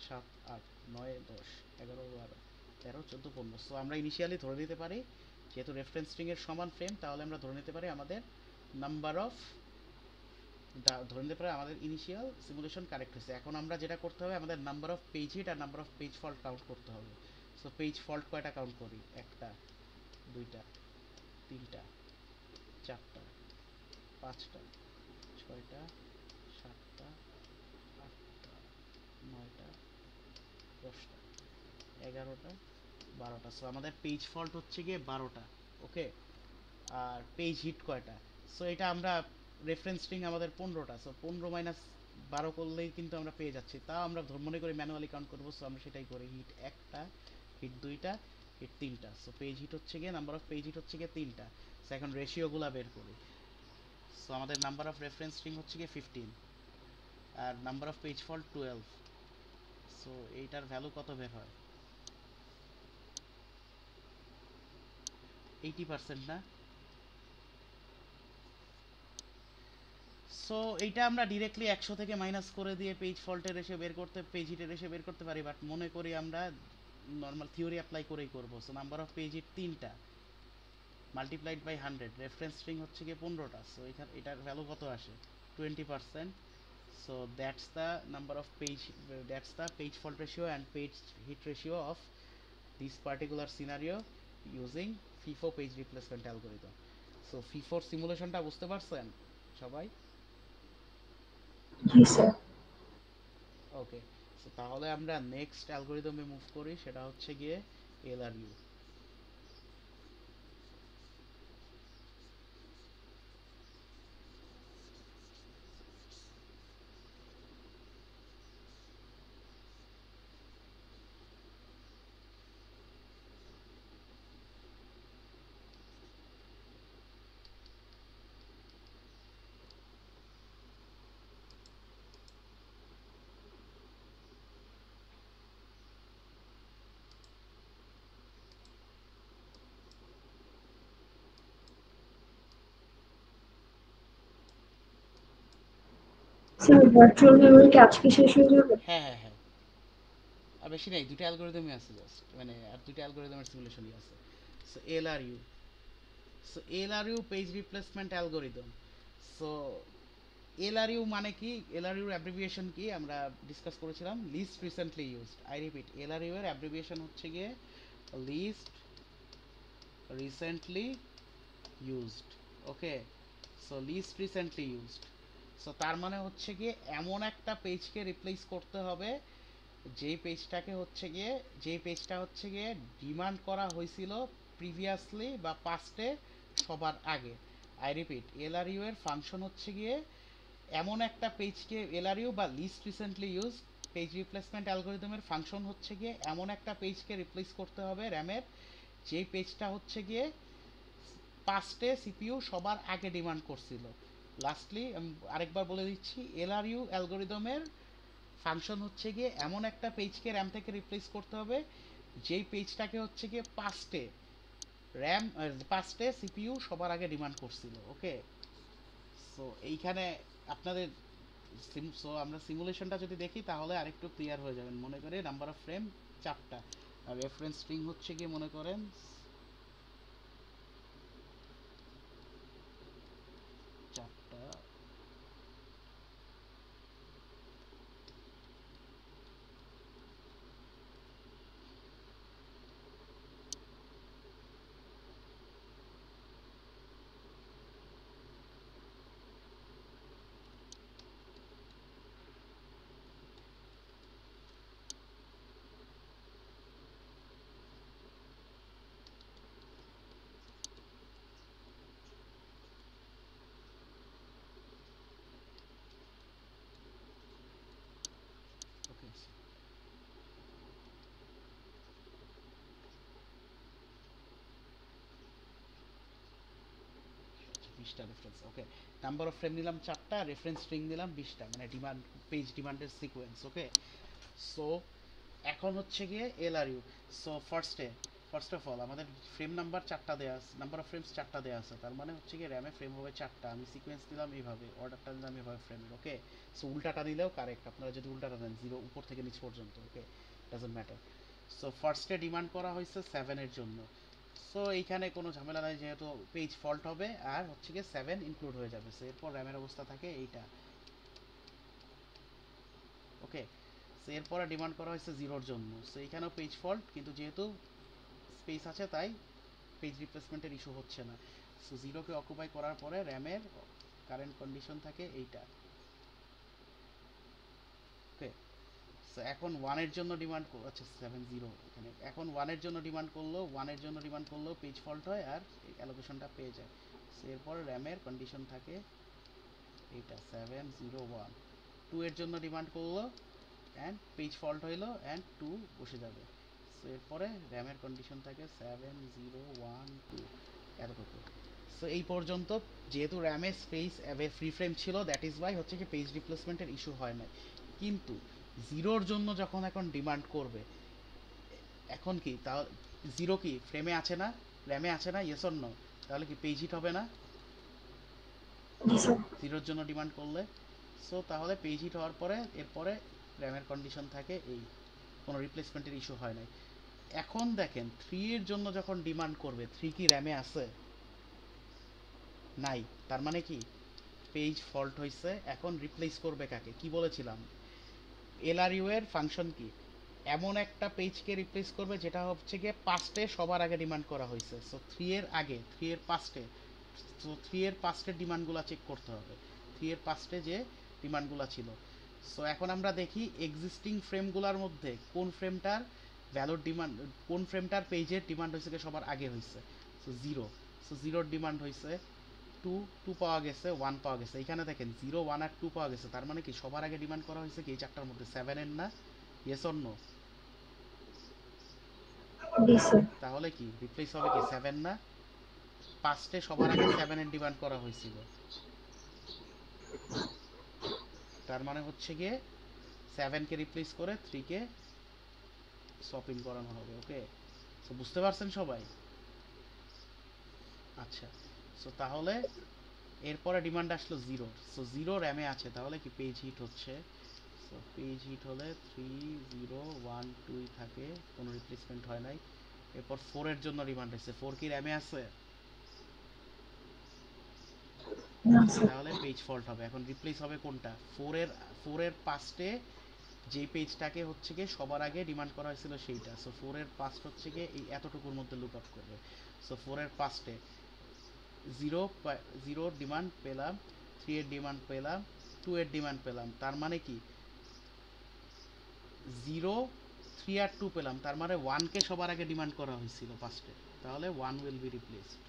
7 8 9 10 11 12 13 14 15। সো আমরা ইনিশিয়ালি ধরে নিতে পারি যেহেতু রেফারেন্স স্ট্রিং এর সমান ফ্রেম, তাহলে আমরা ধরে নিতে পারি আমাদের নাম্বার অফ ধরে নিতে পারি আমাদের ইনিশিয়াল সিমুলেশন কারেক্ট হয়েছে। এখন আমরা যেটা করতে হবে, আমাদের নাম্বার অফ পেজ হিট আর number of page fault count করতে হবে। সো পেজ ফল্ট কয়টা কাউন্ট করি? একটা, দুইটা, তিনটা, চারটা, পাঁচটা, ছয়টা, সাতটা, আটটা, নয়টা, দশটা, এগারোটা, বারোটা। সো আমাদের পেজ ফল্ট হচ্ছে গিয়ে 12টা। ওকে, আর পেজ হিট কয়টা? সো এটা আমরা রেফারেন্স স্ট্রিং আমাদের 15টা, সো 15 মাইনাস 12 করলেই কিন্তু আমরা পেয়ে যাচ্ছি। তাও আমরা মনে করি ম্যানুয়ালি কাউন্ট করবো, সো আমরা সেটাই করি। হিট একটা, হিট দুইটা, হিট তিনটা। সো পেজ হিট হচ্ছে গিয়ে নাম্বার অফ পেজ হিট হচ্ছে গিয়ে তিনটা। সো এখন রেশিওগুলো বের করি। সো আমাদের নাম্বার অফ রেফারেন্স স্ট্রিং হচ্ছে গিয়ে 15 আর number of page fault 12। So এইটার ভ্যালু কত বের হয়? 80% না? সো এইটা আমরা ডিরেক্টলি 100 থেকে মাইনাস করে দিয়ে পেজ ফল্টের এসে বের করতে, পেজ হিটের এসে বের করতে পারি, বাট মনে করি আমরা নর্মাল থিওরি অ্যাপ্লাই করেই করবো। So number of page hit তিনটা মাল্টিপ্লাইড বাই 100, রেফারেন্স স্ট্রিং হচ্ছে গিয়ে 15টা। সো এখানে এটার ভ্যালু কত আসে? 20%। So that's the number of page, that's the page fault ratio and page hit ratio of this particular scenario using FIFO page replacement algorithm. So ফিফোর সিমুলেশনটা বুঝতে পারছেন সবাই? Yes, sir. ওকে, সো তাহলে আমরা নেক্সট অ্যালগোরিদমে মুভ করি, সেটা হচ্ছে গিয়ে এলআরইউ। স্যার ভার্চুয়াল মেমোরি কি আজকে শেষ হয়ে যাবে? হ্যাঁ হ্যাঁ হ্যাঁ, আর বেশি নাই, দুটো অ্যালগোরিদমই আছে জাস্ট, মানে আর দুটো অ্যালগোরিদমের সিমুলেশনই আছে। So LRU, so LRU page replacement algorithm. So LRU মানে কি, এলআরইউর অ্যাব্রিভিয়েশন কি আমরা ডিসকাস করেছিলাম, least recently used. I repeat, LRU এর অ্যাব্রিভিয়েশন হচ্ছে গিয়ে least recently used. Okay, so least recently used, so তার মানে হচ্ছে গিয়ে এমন একটা পেজকে রিপ্লেস করতে হবে যেই পেজটাকে হচ্ছে গিয়ে, যেই পেজটা হচ্ছে গিয়ে ডিমান্ড করা হয়েছিল প্রিভিয়াসলি বা পাস্টে সবার আগে। আই রিপিট, এলআরইউ এর ফাংশন হচ্ছে গিয়ে এমন একটা পেজকে, এলআরইউ বা least recently use page replacement অ্যালগোরিদমের ফাংশন হচ্ছে গিয়ে এমন একটা পেজকে রিপ্লেস করতে হবে র্যামের, যেই পেজটা হচ্ছে গিয়ে পাস্টে সিপিইউ সবার আগে ডিমান্ড করছিল। লাস্টলি আমি আরেকবার বলে দিচ্ছি, এলআরইউ অ্যালগোরিদমের ফাংশন হচ্ছে গিয়ে এমন একটা পেজকে র্যাম থেকে রিপ্লেস করতে হবে যেই পেজটাকে হচ্ছে গিয়ে পাস্টে র্যাম, পাস্টে সিপিইউ সবার আগে ডিমান্ড করছিল। ওকে, সো এইখানে আপনাদের সো আমরা সিমুলেশনটা যদি দেখি তাহলে আরেকটু ক্লিয়ার হয়ে যাবেন। মনে করে নাম্বার অফ ফ্রেম 4টা, আর রেফারেন্স স্ট্রিং হচ্ছে গিয়ে মনে করেন 4টা। ওকে, 20টা reference. Okay, number of frame নিলাম 4টা, রেফারেন্স স্ট্রিং নিলাম 20টা, মানে ডিমান্ড পেজ ডিমান্ডের সিকোয়েন্স। ওকে, সো এখন হচ্ছে গিয়ে LRU. So first of all আমাদের ফ্রেম নাম্বার 4টা দেওয়া আছে, নাম্বার অফ ফ্রেমস 4টা দেওয়া আছে, তার মানে হচ্ছে গিয়ে র্যামে ফ্রেম হবে 4টা। আমি সিকোয়েন্স দিলাম এইভাবে, অর্ডারটা দিলাম এইভাবে ফ্রেমের। ওকে, সো উল্টাটা দিলেও কারেক্ট, আপনারা যদি উল্টাটা দেন জিরো উপর থেকে নিচ পর্যন্ত। ওকে, ডাজন্ট ম্যাটার। সো ফার্স্টে ডিমান্ড করা হয়েছে 7-এর জন্য। সো এইখানে কোনো ঝামেলা নাই, যেহেতু পেজ ফল্ট হবে আর হচ্ছে গিয়ে 7 ইনক্লুড হয়ে যাবে। সো এরপর র্যামের অবস্থা থাকে এইটা। ওকে, সো এরপরে ডিমান্ড করা হয়েছে 0-র জন্য। সো এইখানেও পেজ ফল্ট, কিন্তু যেহেতু স্পেস আছে তাই পেজ রিপ্লেসমেন্টের ইস্যু হচ্ছে না। সো 0-কে অকুপাই করার পরে র্যামের কারেন্ট কন্ডিশন থাকে এইটা। ওকে, সো এখন 1-এর জন্য ডিমান্ড, আচ্ছা 7-0 এখানে, এখন 1-এর জন্য ডিমান্ড করলো, 1-এর জন্য ডিমান্ড করলেও পেজ ফল্ট হয় আর এই অ্যালোকেশনটা পেয়ে যায়। সো এরপর র্যামের কন্ডিশন থাকে এইটা 701। 2-এর জন্য ডিমান্ড করলো অ্যান্ড পেজ ফল্ট হইলো অ্যান্ড 2 বসে যাবে। সো এরপরে র্যামের কন্ডিশন থাকে 7012, এতটুকু। সো এই পর্যন্ত যেহেতু র্যামের স্পেস ফ্রি ফ্রেম ছিল, দ্যাট ইজ ওয়াই হচ্ছে কি পেজ রিপ্লেসমেন্টের ইস্যু হয় না। কিন্তু 0-র জন্য যখন এখন ডিমান্ড করবে, এখন কি তা 0 কি ফ্রেমে আছে না, র্যামে আছে না, ইয়েস অর নো, তাহলে কি পেজ হিট হবে না জি স্যার। 0-র জন্য ডিমান্ড করলে? সো তাহলে পেজ হিট হওয়ার পরে এরপরে র্যামের কন্ডিশন থাকে এই, কোনো রিপ্লেসমেন্টের ইস্যু হয় নাই। এখন দেখেন 3-এর জন্য যখন ডিমান্ড করবে, 3 কি র্যামে আছে? নাই, তার মানে কি পেজ ফল্ট হয়েছে। এখন রিপ্লেস করবে কাকে, কি বলেছিলাম, এলআরইউ এর ফাংশন কি, এমন একটা পেজকে রিপ্লেস করবে যেটা হচ্ছে গিয়ে পাস্টে সবার আগে ডিমান্ড করা হয়েছে। সো 3-এর আগে, 3-এর পাস্টে, সো 3-এর পাস্টের ডিমান্ডগুলো চেক করতে হবে, 3-এর পাস্টে যে ডিমান্ডগুলো ছিল। সো এখন আমরা দেখি এক্সিস্টিং ফ্রেমগুলোর মধ্যে কোন ফ্রেমটার ভ্যালুর ডিমান্ড, কোন ফ্রেমটার পেজের ডিমান্ড হয়েছে সবার আগে হয়েছে। সো 0, সো 0-র ডিমান্ড হয়েছে 2, 2 পাওয়া গেছে, 1 পাওয়া গেছে। এখানে দেখেন 0, 1 আর 2 পাওয়া গেছে, তার মানে কি সবার আগে ডিমান্ড করা হয়েছে কি এই 4টার মধ্যে 7-এর না, ইয়েস অর নো? জি স্যার। তাহলে কি রিপ্লেস হবে কি 7 না? পাস্টে সবার আগে 7-এর ডিমান্ড করা হয়েছিল, তার মানে হচ্ছে গিয়ে 7-কে রিপ্লেস করে 3-কে শপিং করানো হবে। ওকে, সো বুঝতে পারছেন সবাই? আচ্ছা, সো তাহলে এরপরে ডিমান্ড আসলো জিরো, সো জিরো র্যামে আছে, তাহলে কি পেজ হিট হচ্ছে। সো পেজ হিট হলে 3012 থাকে, কোনো রিপ্লেসমেন্ট হয় নাই। এরপর 4 এর জন্য ডিমান্ড হয়েছে, 4 কি র্যামে আছে? না নেই, স্যার। তাহলে পেজ ফল্ট হবে। এখন রিপ্লেস হবে কোনটা? 4 এর পাস্টে যেই পেজটাকে হচ্ছে গিয়ে সবার আগে ডিমান্ড করা হয়েছিল সেইটা। সো 4 এর পাস্ট হচ্ছে গিয়ে এই এতটুকুর মধ্যে লুক আপ করবে। সো 4 এর পাস্টে জিরো, জিরোর ডিমান্ড পেলাম, 3 এর ডিমান্ড পেলাম, 2 এর ডিমান্ড পেলাম, তার মানে কি জিরো, 3 আর 2 পেলাম, তার মানে 1 কে সবার আগে ডিমান্ড করা হয়েছিল ফার্স্টে, তাহলে 1 will be replaced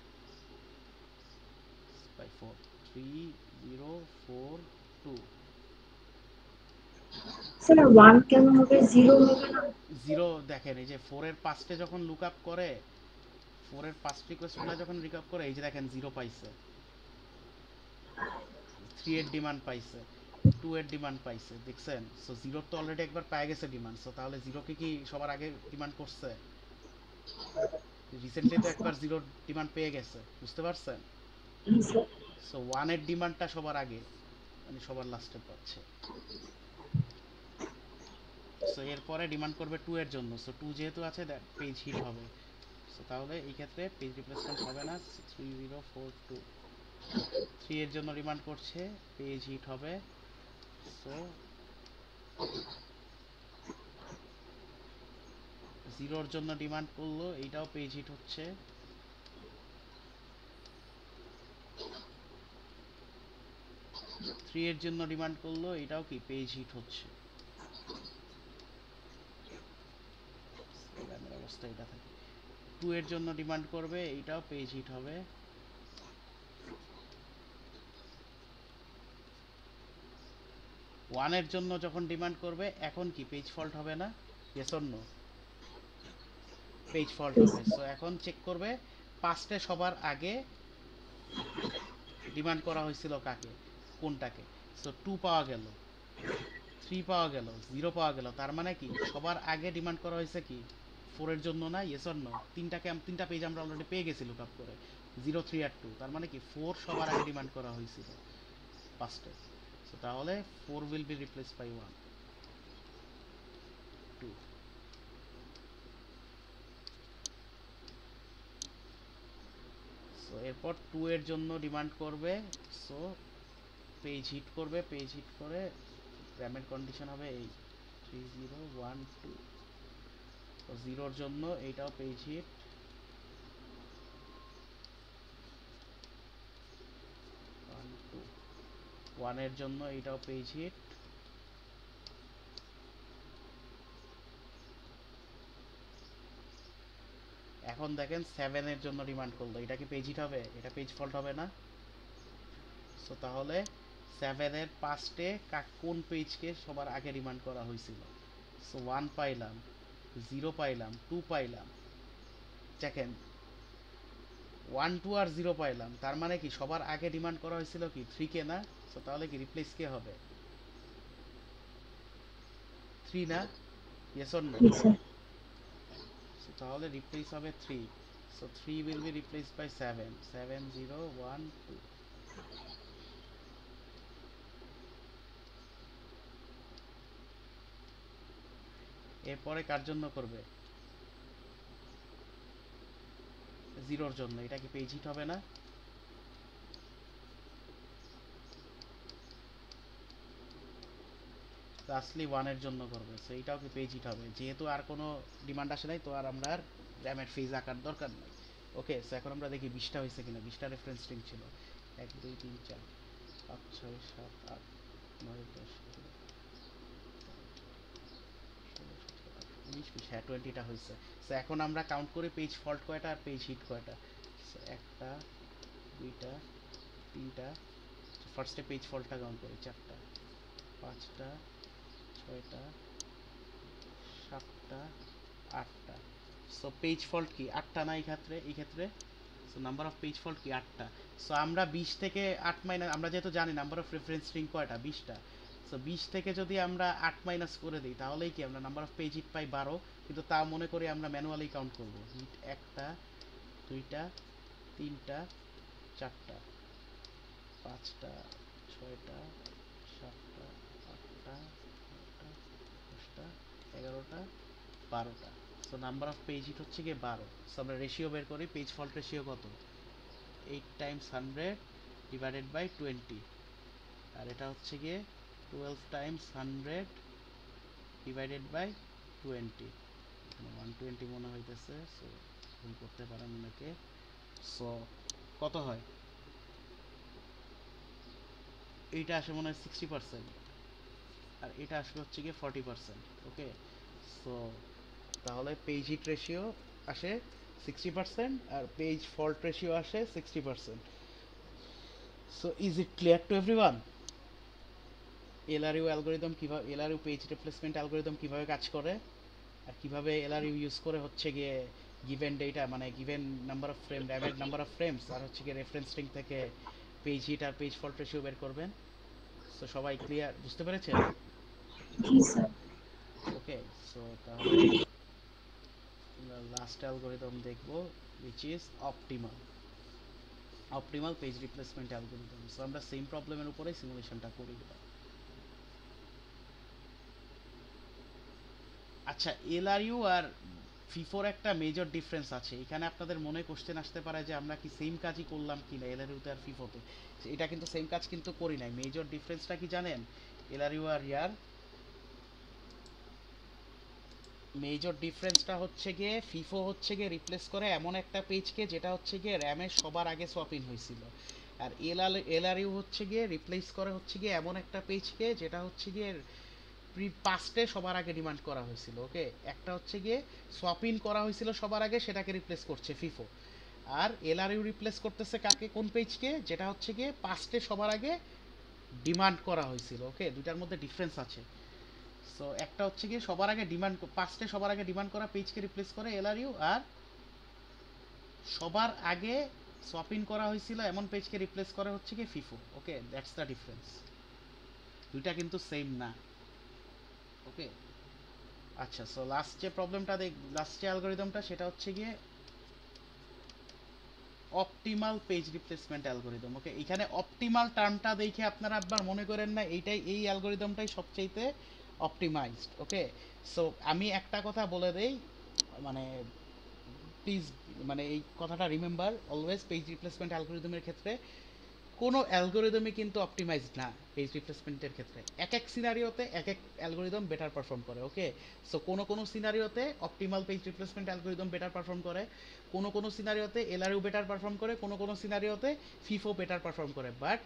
by 4। 3 0 4 2। Sir 1 কেন হবে, 0 হবে না? জিরো দেখেন, এই যে 4 এর পাস্টে যখন লুক আপ করে, 4 এর পাস্ট রিকোয়েস্টগুলো যখন রিক আপ করে, এই যে দেখেন জিরো পাইছে, 3 এর ডিমান্ড পাইছে, 2 এর ডিমান্ড পাইছে, দেখছেন? সো জিরো তো অলরেডি একবার পেয়ে গেছে ডিমান্ড, সো তাহলে জিরোকে কি সবার আগে ডিমান্ড করছে? রিসেন্টলি তো একবার জিরো ডিমান্ড পেয়ে গেছে, বুঝতে পারছেন? জি স্যার। সো 1 এর ডিমান্ডটা সবার আগে, মানে সবার লাস্টে পাচ্ছে। সো এরপরে ডিমান্ড করবে 2 এর জন্য, সো 2 যেহেতু আছে দ্যাট পেজ হিট হবে। সো তাহলে এই ক্ষেত্রে পেজ রিপ্লেসমেন্ট হবে না, 3042। 3 এর জন্য ডিমান্ড করছে, পেজ হিট হবে। সো 0 এর জন্য ডিমান্ড করলো, এইটাও পেজ হিট হচ্ছে। 3 এর জন্য ডিমান্ড করলো, এটাও কি পেজ হিট হচ্ছে। র্যামের অবস্থা এটা থাকে। 2 এর জন্য ডিমান্ড করবে, এইটাও পেজ হিট হবে। 1 এর জন্য যখন ডিমান্ড করবে, এখন কি পেজ ফল্ট হবে না? Yes or no? Page fault জি হবে। স্যার। সো এখন চেক করবে পাঁচটে সবার আগে ডিমান্ড করা হয়েছিল কাকে, কোনটাকে। সো 2 পাওয়া গেল, 3 পাওয়া গেল, 0 পাওয়া গেল, তার মানে কি সবার আগে ডিমান্ড করা হয়েছে কি 4 এর জন্য না? Yes or no? তিনটা পেজ আমরা অলরেডি পেয়ে গেছি লুক আপ করে, 0 3 আর 2, তার মানে কি 4 সবার আগে ডিমান্ড করা হয়েছিল ফার্স্টে। সো তাহলে 4 will be replace by 1 2। So এরপর 2 এর জন্য ডিমান্ড করবে। সো পেজ হিট করবে, পেজ হিট করে র্যামের কন্ডিশন হবে এই 3012। তো জিরোর জন্য এইটাও পেজ হিট, 1 2। 1 এর জন্য এইটাও পেজ হিট, এখন দেখেন 7 এর জন্য ডিমান্ড করলো, এটা কি পেজ হিট হবে? এটা পেজ ফল্ট হবে না? সো তাহলে 7 এর পাস্টে কোন পেজকে সবার আগে ডিমান্ড করা হয়েছিল। সো 1 পাইলাম, 0 পাইলাম, 2 পাইলাম, দেখেন 1 2 আর 0 পাইলাম, তার মানে কি সবার আগে ডিমান্ড করা হয়েছিল কি 3 কে না? সো তাহলে কি রিপ্লেস কে হবে? 3 না? Yes or no? জি স্যার। সো তাহলে রিপ্লেস হবে 3। So 3 will be replaced by 7, 7 0 1 2। এরপরে কার জন্য করবে? 0 এর জন্য, এটা কি পেজ হিট হবে না? লাস্টলি 1 এর জন্য করবে, সো এইটাও কি পেজ হিট হবে? যেহেতু আর কোনো ডিমান্ড আসে নাই, তো আর আমরা আর র্যামের ফেজ আঁকার দরকার নেই। ওকে, সো এখন আমরা দেখি 20টা হয়েছে কিনা। 20টা রেফারেন্স স্ট্রিং ছিল, 1 2 3 4 5 6 7 8 9 10 19 20, হ্যাঁ 20টা হয়েছে। সো এখন আমরা কাউন্ট করি পেজ ফল্ট কয়টা আর পেজ হিট কয়টা। সো একটা, দুইটা, তিনটা, ফার্স্টে পেজ ফল্টটা কাউন্ট করি, 4টা, 5টা, 6টা, 7টা, 8টা। সো পেজ ফল্ট কি 8টা না? এই ক্ষেত্রে so number of page fault কি 8টা। সো আমরা 20 থেকে 8 মাইনাস, আমরা যেহেতু জানি নাম্বার অফ রেফারেন্স স্ট্রিং কয়টা, 20টা। সো 20 থেকে যদি আমরা 8 মাইনাস করে দিই, তাহলেই কি আমরা নাম্বার অফ পেজ হিট পাই 12। কিন্তু তা মনে করি আমরা ম্যানুয়ালি কাউন্ট করব। হিট একটা, দুইটা, তিনটা, চারটা, 5টা 6টা 7টা 8টা 9টা 10টা 11টা 12টা। So number of page hit হচ্ছে গিয়ে 12। সো আমরা রেশিও বের করি, পেজ ফল্ট রেশিও কত, 8 টাইমস 100 ডিভাইডেড বাই 20, আর এটা হচ্ছে গিয়ে 12 টাইমস 100 ডিভাইডেড বাই 20, 120 মনে হইতেছে, সো ভুল করতে পারেন অনেকে। সো কত হয়, এইটা আসে মনে হয় 60%, আর এটা আসবে হচ্ছে গিয়ে 40%। ওকে, সো তাহলে পেজ হিট রেশিও আসে 60% আর পেজ ফল্ট রেশিও আসে 60%। So is it clear to everyone? LRU algorithm কিভাবে, এলআরইউ পেজ রিপ্লেসমেন্ট অ্যালগরিদম কিভাবে কাজ করে, আর কিভাবে এলআরইউ ইউজ করে হচ্ছে গিয়ে গিভেন ডেটা মানে গিভেন নাম্বার অফ ফ্রেম, র্যামের নাম্বার অফ ফ্রেমস আর হচ্ছে গিয়ে রেফারেন্স স্ট্রিং থেকে পেজ হিট আর পেজ ফল্ট রেশিও বের করবেন। সো সবাই ক্লিয়ার, বুঝতে পেরেছেন? জি স্যার। ওকে, সো তাহলে লাস্ট অ্যালগরিদম দেখব, which is optimal page replacement algorithm. So আমরা সেম প্রবলেমের উপরে সিমুলেশনটা করি। আচ্ছা, এলআরইউ আর ফিফোর একটা মেজর ডিফারেন্স আছে এখানে। আপনাদের মনে কোশ্চেন আসতে পারে যে আমরা কি সেম কাজই করলাম কিনা এলআরইউতে আর ফিফোতে। এটা কিন্তু সেম কাজ কিন্তু করি নাই। মেজর ডিফারেন্সটা কি জানেন? এলআরইউ আর ইয়ার মেজর ডিফারেন্সটা হচ্ছে গিয়ে ফিফো হচ্ছে গিয়ে রিপ্লেস করে এমন একটা পেজকে যেটা হচ্ছে গিয়ে র্যামের সবার আগে সোয়াপ ইন হয়েছিল, আর এলআরইউ হচ্ছে গিয়ে রিপ্লেস করে হচ্ছে গিয়ে এমন একটা পেজকে যেটা হচ্ছে গিয়ে পাস্টে সবার আগে ডিমান্ড করা হয়েছিল। ওকে, একটা হচ্ছে গিয়ে সোয়াপ ইন করা হয়েছিল সবার আগে, সেটাকে রিপ্লেস করছে ফিফো। আর এলআরইউ রিপ্লেস করতেছে কাকে, কোন পেজকে, যেটা হচ্ছে গিয়ে পাস্টে সবার আগে ডিমান্ড করা হয়েছিল। ওকে, দুইটার মধ্যে ডিফারেন্স আছে। সো একটা হচ্ছে গিয়ে সবার আগে ডিমান্ড, পাস্টে সবার আগে ডিমান্ড করা পেজকে রিপ্লেস করে এলআরইউ, আর সবার আগে সোয়াপ ইন করা হয়েছিল এমন পেজকে রিপ্লেস করে হচ্ছে গিয়ে FIFO. Okay, that's the difference, দুইটা কিন্তু সেম না। ওকে, আচ্ছা, সো লাস্ট যে প্রবলেমটা লাস্ট যে অ্যালগরিদমটা সেটা হচ্ছে গিয়ে অপটিমাল পেজ রিপ্লেসমেন্ট অ্যালগরিদম। ওকে, এখানে অপটিমাল টার্মটা দেখে আপনারা একবার মনে করেন না এইটাই, এই অ্যালগরিদমটাই সবচাইতে অপটিমাইজড। ওকে, সো আমি একটা কথা বলে দেই, মানে প্লিজ, মানে এই কথাটা রিমেম্বার অলওয়েজ, পেজ রিপ্লেসমেন্ট অ্যালগরিদমের ক্ষেত্রে কোনো অ্যালগরিদমই কিন্তু অপটিমাইজড না। পেজ রিপ্লেসমেন্টের ক্ষেত্রে এক এক সিনারিওতে এক এক অ্যালগরিদম বেটার পারফর্ম করে। ওকে, সো কোনো সিনারিওতে optimal page replacement algorithm better perform করে, কোনো সিনারিওতে এলআরইউ বেটার পারফর্ম করে, কোনো সিনারিওতে ফিফো বেটার পারফর্ম করে। বাট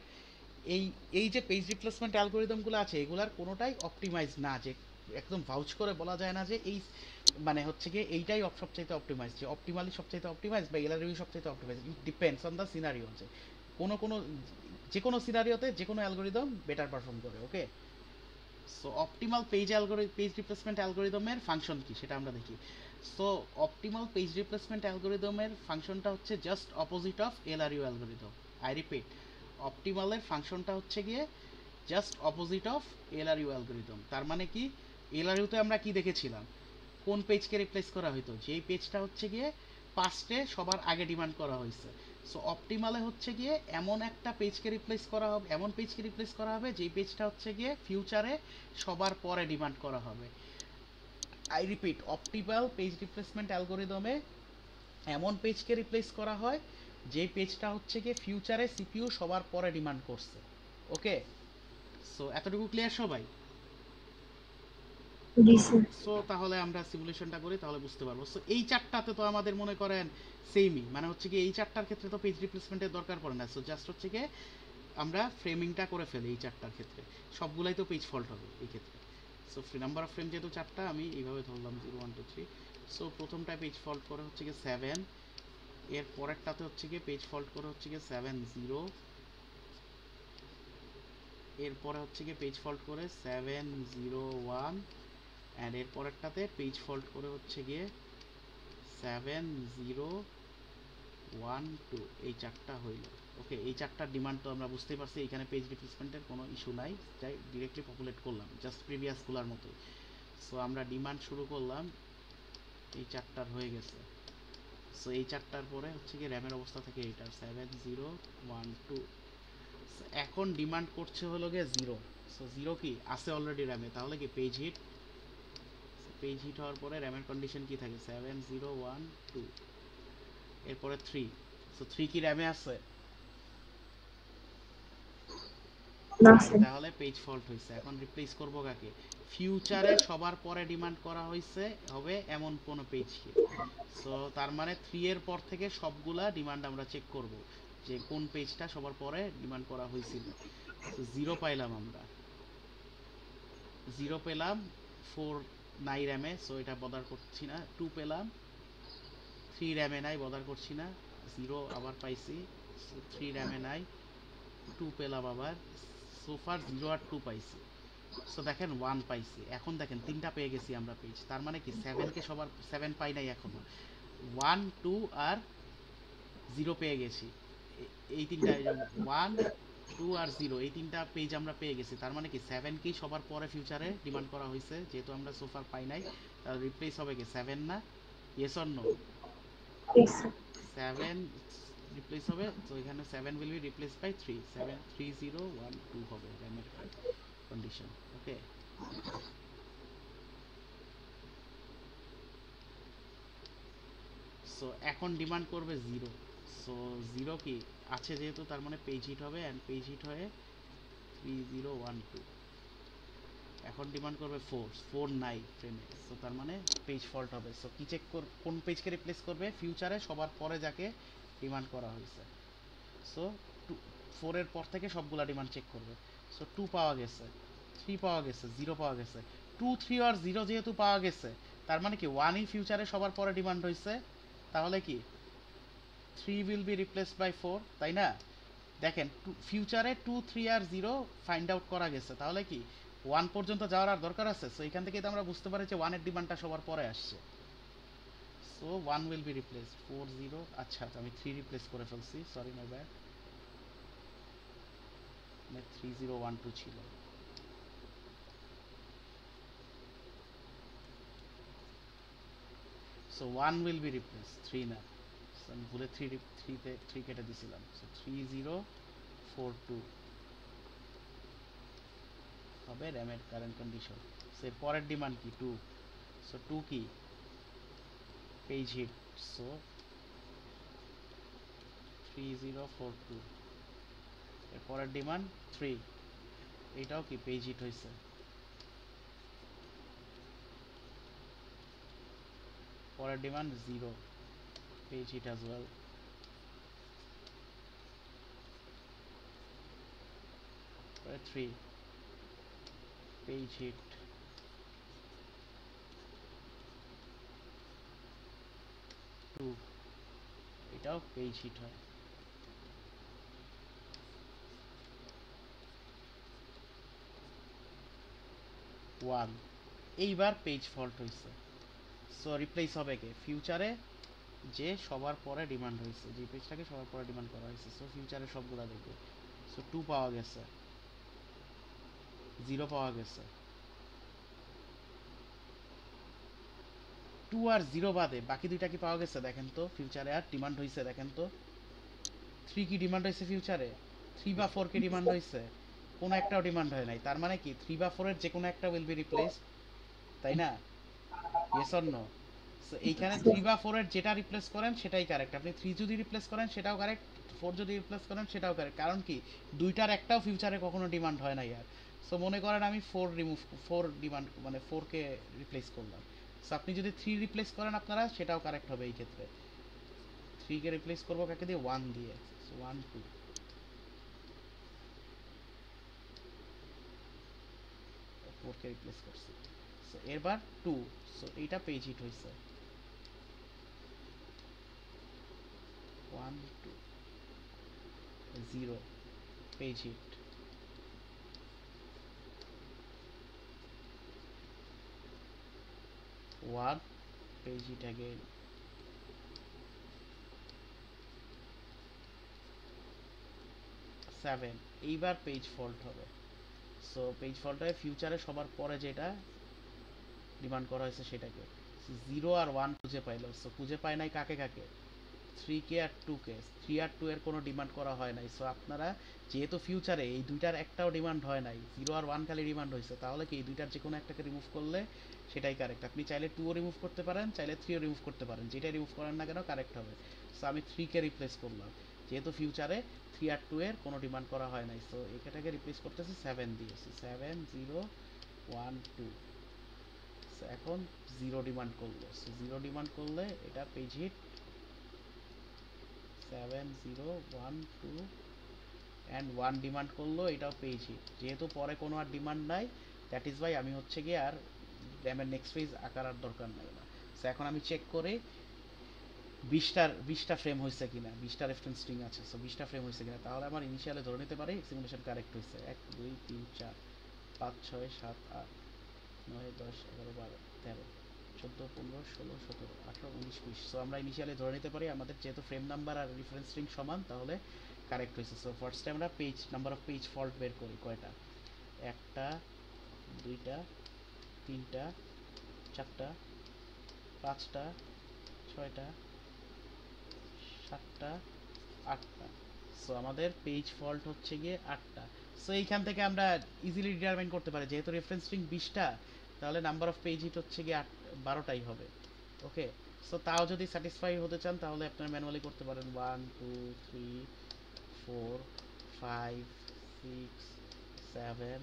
এই এই যে পেজ রিপ্লেসমেন্ট অ্যালগরিদমগুলো আছে এগুলার কোনোটাই অপটিমাইজ না, যে একদম ভাউচ করে বলা যায় না যে এই মানে হচ্ছে গিয়ে এইটাই সবচাইতে অপটিমাইজ, যে অপটিমালি সবচাইতে অপটিমাইজ বা এলআরইউ সবচাইতে optimise. It depends on the scenario, যে কোনো যে কোনো সিনারিওতে যে কোনো অ্যালগরিদম বেটার পারফর্ম করে। Okay, so optimal page replacement অ্যালগরিদমের ফাংশন কি সেটা আমরা দেখি। সো অপটিমাল পেজ রিপ্লেসমেন্ট অ্যালগরিদমের ফাংশনটা হচ্ছে just opposite of LRU algorithm. I repeat, অপটিমালের ফাংশনটা হচ্ছে গিয়ে just opposite of LRU algorithm. তার মানে কি, এলআরইউতে আমরা কি দেখেছিলাম, কোন পেজকে রিপ্লেস করা হইতো, যেই পেজটা হচ্ছে গিয়ে পাস্টে সবার আগে ডিমান্ড করা হয়েছে। সো অপটিমালে হচ্ছে গিয়ে এমন একটা পেজকে রিপ্লেস করা হবে, এমন পেজকে রিপ্লেস করা হবে যেই পেজটা হচ্ছে গিয়ে ফিউচারে সবার পরে ডিমান্ড করা হবে। I repeat, optimal page replacement অ্যালগরিদমে এমন পেজকে রিপ্লেস করা হয় যেই পেজটা হচ্ছে গিয়ে ফিউচারে সিপিইউ সবার পরে ডিমান্ড করছে। ওকে, সো এতটুকু ক্লিয়ার সবাই? জি স্যার। সো তাহলে আমরা সিমুলেশনটা করি, তাহলে বুঝতে পারবো। সো এই চারটাতে তো আমাদের মনে করেন সেমই, মানে হচ্ছে কি এই চারটার ক্ষেত্রে তো পেজ রিপ্লেসমেন্টের দরকার পড়ে না। সো জাস্ট হচ্ছে কি আমরা ফ্রেমিংটা করে ফেলি এই চারটার ক্ষেত্রে, সবগুলাই তো পেজ ফল্ট হবে এই ক্ষেত্রে। সো নাম্বার অফ ফ্রেম যেহেতু চারটা, আমি এইভাবে ধরলাম 0 1 2 3। সো প্রথমটা পেজ ফল্ট করে হচ্ছে গিয়ে 7, এর পরেরটাতে হচ্ছে গিয়ে পেজ ফল্ট করে হচ্ছে গিয়ে 7 0, এরপরে হচ্ছে গিয়ে পেজ ফল্ট করে 7 0 1, অ্যান্ড এর পরেরটাতে পেজ ফল্ট করে হচ্ছে গিয়ে 7 0 1 2। এই চারটা হইল। ওকে, এই চারটার ডিমান্ড তো আমরা বুঝতেই পারছি, এখানে পেজ রিপ্লেসমেন্টের কোনো ইস্যু নাই, তাই ডিরেক্টলি পপুলেট করলাম জাস্ট প্রিভিয়াসগুলোর মতো। সো আমরা ডিমান্ড শুরু করলাম, এই চারটার হয়ে গেছে। সো এই চারটার পরে হচ্ছে গিয়ে র্যামের অবস্থা থেকে এইটার 7 0 1 2। এখন ডিমান্ড করছে হলো গিয়ে 0। সো 0 কি আছে অলরেডি র্যামে, তাহলে কি পেজ হিট। পেজ হিট হওয়ার পরে র্যামের কন্ডিশন কি থাকে 7 0 1 2, এরপরে 3। সো 3 কি র্যামে আছে? না নাই, স্যার। তাহলে পেজ ফল্ট হয়েছে। এখন রিপ্লেস করব কাকে? ফিউচারে সবার পরে ডিমান্ড করা হয়েছে হবে এমন কোন পেজকে। সো তার মানে 3 এর পর থেকে সবগুলা ডিমান্ড আমরা চেক করব যে কোন পেজটা সবার পরে ডিমান্ড করা হয়েছিল। সো 0 পাইলাম আমরা, 0 পেলাম। 4 নাই র্যামে, সো এটা বদার করছি না। 2 পেলাম, 3 র্যামে নাই, বদার করছি না। 0 আবার পাইছি, 3 র্যামে নাই। 2 পেলাম আবার, সোফার 0 আর 2 পাইছি। সো দেখেন 1 পাইছি। এখন দেখেন তিনটা পেয়ে গেছি আমরা পেজ, তার মানে কি 7 কে সবার 7 পাই নাই এখনো। 1 2 আর 0 পেয়ে গেছি। এই তিনটা 1 2 আর 0, এই তিনটা পেজ আমরা পেয়ে গেছি। তার মানে কি 7 কেই সবার পরে ফিউচারে ডিমান্ড করা হয়েছে, যেহেতু আমরা সোফার পাই নাই। তাহলে রিপ্লেস হবে কি 7 না? Yes or no? Yes, sir. 7 রিপ্লেস হবে, তো এখানে 7 উইল বি রিপ্লেস বাই 3। 7 3 0 1 2 হবে র্যামের কন্ডিশন। ওকে, সো এখন ডিমান্ড করবে 0। সো 0 কি আছে যেহেতু, তার মানে পেজ হিট হবে, অ্যান্ড পেজ হিট হয়ে 3 0 1 2। এখন ডিমান্ড করবে 4। 4 নাই ফ্রেমে, সো তার মানে পেজ ফল্ট হবে। সো কি চেক কোন পেজকে রিপ্লেস করবে? ফিউচারে সবার পরে যাকে ডিমান্ড করা হয়েছে। সো 4 এর পর থেকে সবগুলা ডিমান্ড চেক করবে। সো 2 পাওয়া গেছে, 3 পাওয়া গেছে, 0 পাওয়া গেছে। 2 3 আর 0 যেহেতু পাওয়া গেছে, তার মানে কি 1 ই ফিউচারে সবার পরে ডিমান্ড হয়েছে, তাহলে কি 3 উইল বি রিপ্লেসড বাই 4, তাই না? দেখেন ফিউচারে 2 3 আর 0 ফাইন্ড আউট করা গেছে, তাহলে কি 1 পর্যন্ত যাওয়ার আর দরকার আছে? সো এখান থেকে তো আমরা বুঝতে পারি যে 1 এর ডিমান্ডটা সবার পরে আসছে। So 1 will be replaced 4 0। আচ্ছা, তো আমি 3 রিপ্লেস করে ফেলছি, সরি মাই ব্যাড। 3 0 1 2 ছিল। সো 1 উইল বি রিপ্লেস, 3 না। So, আমি ভুলে 3 কেটে দিছিলাম। সো 3 0 4 2 হবে র্যামের কারেন্ট কন্ডিশন। সো এর পরের ডিমান্ড কি 2। সো 2 কি পেজ হিট। সো 3 0 4 2। এর পরের ডিমান্ড 3, এটাও কি পেজ হিট হয়েছে। পরের demand 0, page hit as well. 3 page hit. 2, এটাও পেজ হিট হয়। 1, এইবার পেজ ফল্ট হয়েছে। সো রিপ্লেস হবে কে? ফিউচারে যে সবার পরে ডিমান্ড হয়েছে, যে পেজটাকে সবার পরে ডিমান্ড করা হয়েছে। সো ফিউচারে সবগুলা দেখবে। সো 2 পাওয়া গেছে, 0 পাওয়া গেছে। 2 আর 0 বাদে বাকি দুইটা কি পাওয়া গেছে দেখেন তো? ফিউচারে আর ডিমান্ড হয়েছে দেখেন তো? 3 কি ডিমান্ড হয়েছে ফিউচারে? 3 বা 4 কি ডিমান্ড হয়েছে? কোনো একটাও ডিমান্ড হয় নাই। তার মানে কি 3 বা 4 এর যে কোনো একটা উইল বি রিপ্লেসড, তাই না? Yes or no? সো এইখানে 3 বা 4 এর যেটা রিপ্লেস করেন সেটাই কারেক্ট। আপনি 3 যদি রিপ্লেস করেন সেটাও কারেক্ট, 4 যদি রিপ্লেস করেন সেটাও কারেক্ট। কারণ কি দুইটার একটাও ফিউচারে কখনো ডিমান্ড হয় না ইয়ার। সো মনে করেন আমি 4 ডিমান্ড মানে 4 কে রিপ্লেস করলাম। সো আপনি যদি 3 রিপ্লেস করেন আপনারা, সেটাও কারেক্ট হবে এই ক্ষেত্রে। 3 কে রিপ্লেস করবো কাকে দিয়ে? 1 দিয়ে। সো 1 2, 4 কে রিপ্লেস করছি। সো এবার 2। সো এইটা পেজ হিট হয়েছে। 1 2 0 page hit. 1 page hit again। 7, এইবার পেজ ফল্ট হবে। সো পেজ ফল্ট হয় ফিউচারে সবার পরে যেটা ডিমান্ড করা হয়েছে সেটাকে। 0 আর 1 খুঁজে পাইলো। সো খুঁজে পায় নাই কাকে কাকে? 3K আর 2K, 3 আর 2 এর কোনো ডিমান্ড করা হয় নাই। সো আপনারা যেহেতু ফিউচারে এই দুইটার একটাও ডিমান্ড হয় নাই, 0 আর 1 খালি ডিমান্ড হয়েছে, তাহলে কি এই দুইটার যে কোনো একটাকে রিমুভ করলে সেটাই কারেক্ট। আপনি চাইলে 2ও রিমুভ করতে পারেন, চাইলে 3ও রিমুভ করতে পারেন, যেটাই রিমুভ করেন না কেন কারেক্ট হবে। সো আমি 3কে রিপ্লেস করলাম, যেহেতু ফিউচারে 3 আর 2 এর কোনো ডিমান্ড করা হয় নাই। সো এটাকে রিপ্লেস করতেছি 7 দিয়ে, 7 0 1 2। এখন 0 ডিমান্ড করলো, সো 0 ডিমান্ড করলে এটা পেজ হিট 7 0 1 2 অ্যান্ড 1 ডিমান্ড করলো, এটাও পেজ হিট। যেহেতু পরে কোনো আর ডিমান্ড নাই, দ্যাট ইজ ওয়াই আমি হচ্ছে গিয়ে আর র্যামের নেক্সট পেজ আঁকার আর দরকার নাই না। সো এখন আমি চেক করি 20টা ফ্রেম হয়েছে কিনা, 20টা রেফারেন্স স্ট্রিং আছে, সো 20টা ফ্রেম হয়েছে কিনা, তাহলে আমার ইনিশিয়ালে ধরে নিতে পারি সিমুলেশন কারেক্ট হয়েছে। 1 2 3 4 5 6 7 8 9 10 11 12 13 14 15 16 17 18 19 20। সো আমরা ইনিশিয়ালি ধরে নিতে পারি আমাদের যেহেতু ফ্রেম নাম্বার আর রেফারেন্স স্ট্রিং সমান, তাহলে কারেক্ট হয়েছে। সো ফার্স্টে আমরা page number of page fault বের করি, কয়টা? 1টা 2টা 3টা 4টা 5টা 6টা 7টা 8টা। সো আমাদের পেজ ফল্ট হচ্ছে গিয়ে 8টা। সো এইখান থেকে আমরা ইজিলি ডিটারমাইন করতে পারি যেহেতু রেফারেন্স স্ট্রিং 20টা, তাহলে নাম্বার অফ পেজ হিট হচ্ছে গিয়ে 12টাই হবে। ওকে, সো তাও যদি স্যাটিসফাই হতে চান তাহলে আপনারা ম্যানুয়ালি করতে পারেন 1 2 3 4 5 6 7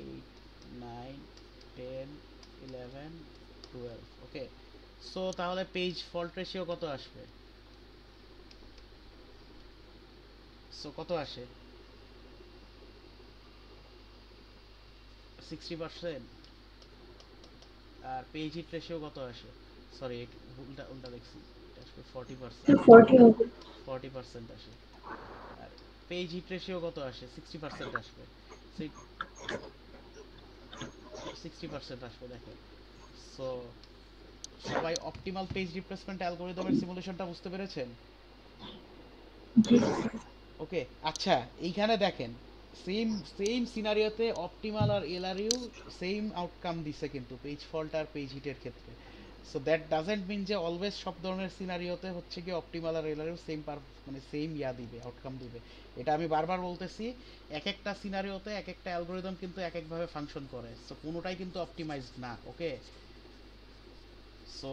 8 9 10 11 12। ওকে, সো তাহলে পেজ ফল্ট রেশিও কত আসবে? সো কত আসে? 60%। আর পেজ হিট রেশিও কত আসে? সরি, উল্টা উল্টা দেখছি, এটা আসবে 40%। 40 হবে। 40% আসে। আর পেজ হিট রেশিও কত আসে? 60% আসবে। সেই 60% আসবে, দেখেন। সো সবাই অপটিমাল পেজ রিপ্লেসমেন্ট অ্যালগরিদমের সিমুলেশনটা বুঝতে পেরেছেন? জি। ওকে, আচ্ছা, এইখানে দেখেন সেম সেম সিনারিওতে অপটিমাল আর এলআরইউ সেম আউটকাম দিছে কিন্তু পেজ ফল্ট আর পেজ হিটের ক্ষেত্রে। সো দ্যাট ডাজেন্ট মিন যে অলওয়েজ সব ধরনের সিনারিওতে হচ্ছে কি অপটিমাল আর এলআরইউ সেম মানে সেম দিবে, আউটকাম দিবে। এটা আমি বারবার বলতেছি, এক একটা সিনারিওতে এক একটা অ্যালগরিদম কিন্তু এক একভাবে ফাংশন করে, সো কোনোটাই কিন্তু অপটিমাইজড না। ওকে, সো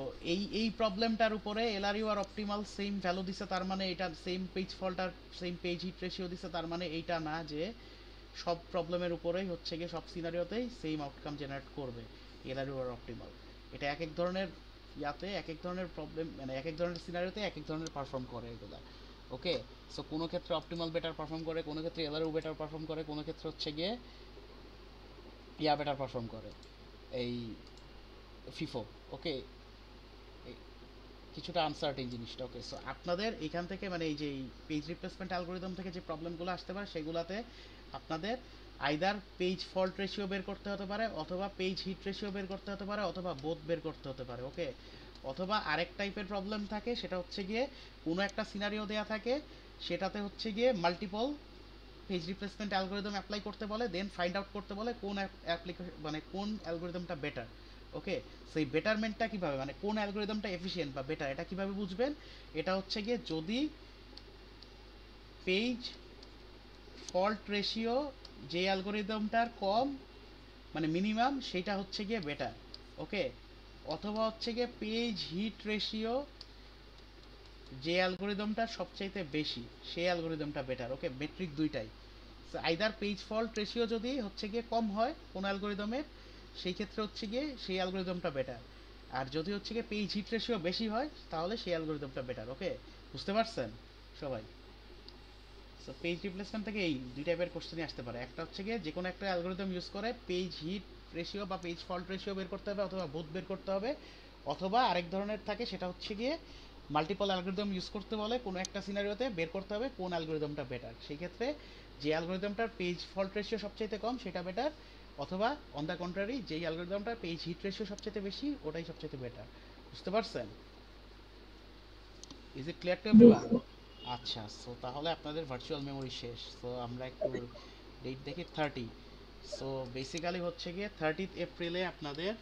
এই প্রবলেমটার উপরে এলআরইউ আর অপটিমাল সেম ভ্যালু দিছে, তার মানে এটা সেম পেজ ফল্ট আর সেম পেজ হিট রেশিও দিছে, তার মানে এইটা না যে সব প্রবলেমের উপরেই হচ্ছে গিয়ে সব সিনারিওতেই সেম আউটকাম জেনারেট করবে এলআরইউ আর অপটিমাল। এটা এক এক ধরনের এক এক ধরনের প্রবলেম, মানে এক এক ধরনের সিনারিওতে এক এক ধরনের পারফর্ম করে এগুলা। ওকে, সো কোনো ক্ষেত্রে অপটিমাল বেটার পারফর্ম করে, কোনো ক্ষেত্রে এলআরইউ বেটার পারফর্ম করে, কোনো ক্ষেত্রে হচ্ছে গিয়ে বেটার পারফর্ম করে এই ফিফো। ওকে, কিছুটা আনসার্টেন জিনিসটা। ওকে, সো আপনাদের এখান থেকে মানে এই যে পেজ রিপ্লেসমেন্ট অ্যালগরিদম থেকে যে প্রবলেমগুলো আসতে পারে সেগুলাতে আপনাদের আইদার পেজ ফল্ট রেশিও বের করতে হতে পারে, অথবা পেজ হিট রেশিও বের করতে হতে পারে, অথবা বোথ বের করতে হতে পারে। ওকে, অথবা আরেক টাইপের প্রবলেম থাকে, সেটা হচ্ছে গিয়ে কোনো একটা সিনারিও দেয়া থাকে, সেটাতে হচ্ছে গিয়ে multiple page replacement algorithm apply করতে বলে, দেন ফাইন্ড আউট করতে বলে কোন অ্যাপ্লিকেশন মানে কোন অ্যালগরিদমটা বেটার। ওকে, সেই বেটারমেন্টটা কিভাবে, মানে কোন অ্যালগরিদমটা এফিশিয়েন্ট বা বেটার, এটা কিভাবে বুঝবেন? এটা হচ্ছে গিয়ে যদি পেজ ফল্ট রেশিও যে অ্যালগরিদমটার কম মানে মিনিমাম, সেটা হচ্ছে গিয়ে বেটার। ওকে, অথবা হচ্ছে গিয়ে পেজ হিট রেশিও যে অ্যালগরিদমটা সবচাইতে বেশি সেই অ্যালগরিদমটা বেটার। ওকে, মেট্রিক দুইটাই। আইদার পেজ ফল্ট রেশিও যদি হচ্ছে গিয়ে কম হয় কোন অ্যালগরিদমের, সেই ক্ষেত্রে হচ্ছে গিয়ে সেই অ্যালগরিদমটা বেটার। আর যদি হচ্ছে গিয়ে পেজ হিট রেশিও বেশি হয় তাহলে সেই অ্যালগরিদমটা বেটার। ওকে, বুঝতে পারছেন সবাই? সো পেজ রিপ্লেসমেন্ট থেকে এই দুই টাইপের কোশ্চেনই আসতে পারে। একটা হচ্ছে গিয়ে যে কোনো একটা অ্যালগরিদম ইউজ করে পেজ হিট রেশিও বা পেজ ফল্ট রেশিও বের করতে হবে, অথবা বোথ বের করতে হবে। অথবা আরেক ধরনের থাকে, সেটা হচ্ছে গিয়ে মাল্টিপল অ্যালগরিদম ইউজ করতে বলে কোনো একটা সিনারিওতে বের করতে হবে কোন অ্যালগরিদমটা বেটার। সেই ক্ষেত্রে যে অ্যালগরিদমটার পেজ ফল্ট রেশিও সবচাইতে কম সেটা বেটার, অথবা অন দ্য কন্ট্রারি যেই অ্যালগরিদমটার পেজ হিট রেশিও সবচাইতে বেশি ওটাই সবচাইতে বেটার। বুঝতে পারছেন? Is it clear to the everyone? Sir. আচ্ছা, সো তাহলে আপনাদের ভার্চুয়াল মেমোরি শেষ। সো আমরা একটু ডেট দেখি 30। সো বেসিক্যালি হচ্ছে গিয়ে 30 এপ্রিলে আপনাদের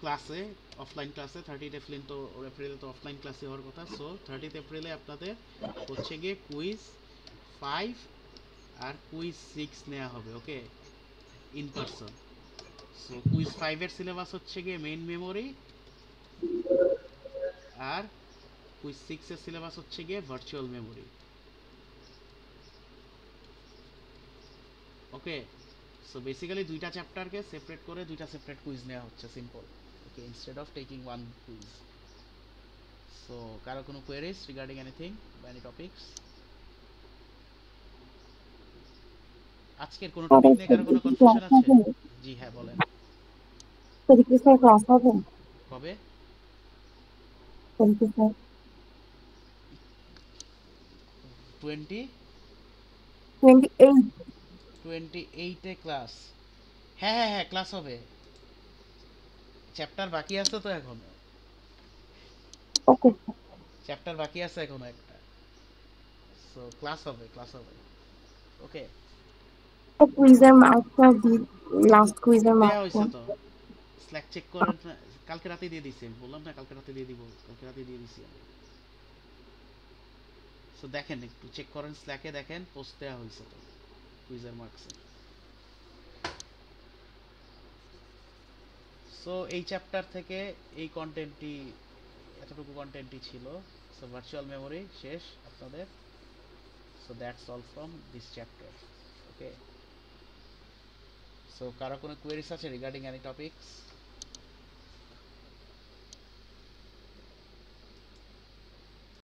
ক্লাসে, অফলাইন ক্লাসে 30 এপ্রিল তো এপ্রিলে তো অফলাইন ক্লাসে হওয়ার কথা। সো 30 এপ্রিলে আপনাদের হচ্ছে গিয়ে কুইজ 5 আর কুইজ 6 নেওয়া হবে, ওকে, ইন পারসন। সো কুইজ 5 এর সিলেবাস হচ্ছে গিয়ে মেইন মেমোরি, আর কুইজ 6 এর সিলেবাস হচ্ছে গিয়ে virtual memory, okay. So basically দুইটা চ্যাপ্টারকে সেপারেট করে দুইটা সেপারেট কুইজ নেওয়া হচ্ছে, simple, okay, instead of taking one quiz. So কারো কোনো কোয়েরিজ রিগার্ডিং এনিথিং বা এনি টপিকস? আজকের কোনো টপিক নিয়ে কারো কোনো কনফিউশন আছে? জি হ্যাঁ বলেন। ক্লাস হবে কবে? 20 28-এ ক্লাস? হ্যাঁ হ্যাঁ হ্যাঁ, ক্লাস হবে। চ্যাপ্টার বাকি আছে তো এখনো, ওকে। চ্যাপ্টার বাকি আছে এখনো একটা। সো ক্লাস হবে, ক্লাস হবে, ওকে। কুইজের মার্কটা দি, লাস্ট কুইজের দেয়া মার্কটা হয়েছে তো, স্ল্যাক চেক করেন না? কালকে রাতে দিয়ে দিছি, আমি বললাম না কালকে রাতে দিয়ে দিব, কালকে রাতে দিয়ে দিছি আমি। সো দেখেন, একটু চেক করেন, স্ল্যাকে দেখেন, পোস্ট দেওয়া হয়েছে তো কুইজের মার্কসে। সো এই চ্যাপ্টার থেকে এই কন্টেন্টটি, এতটুকু কন্টেন্টই ছিল। সো ভার্চুয়াল মেমোরি শেষ আপনাদের। So that's all from this chapter, okay. So কারো কোনো কোয়েরিজ আছে রিগার্ডিং এনি টপিকস?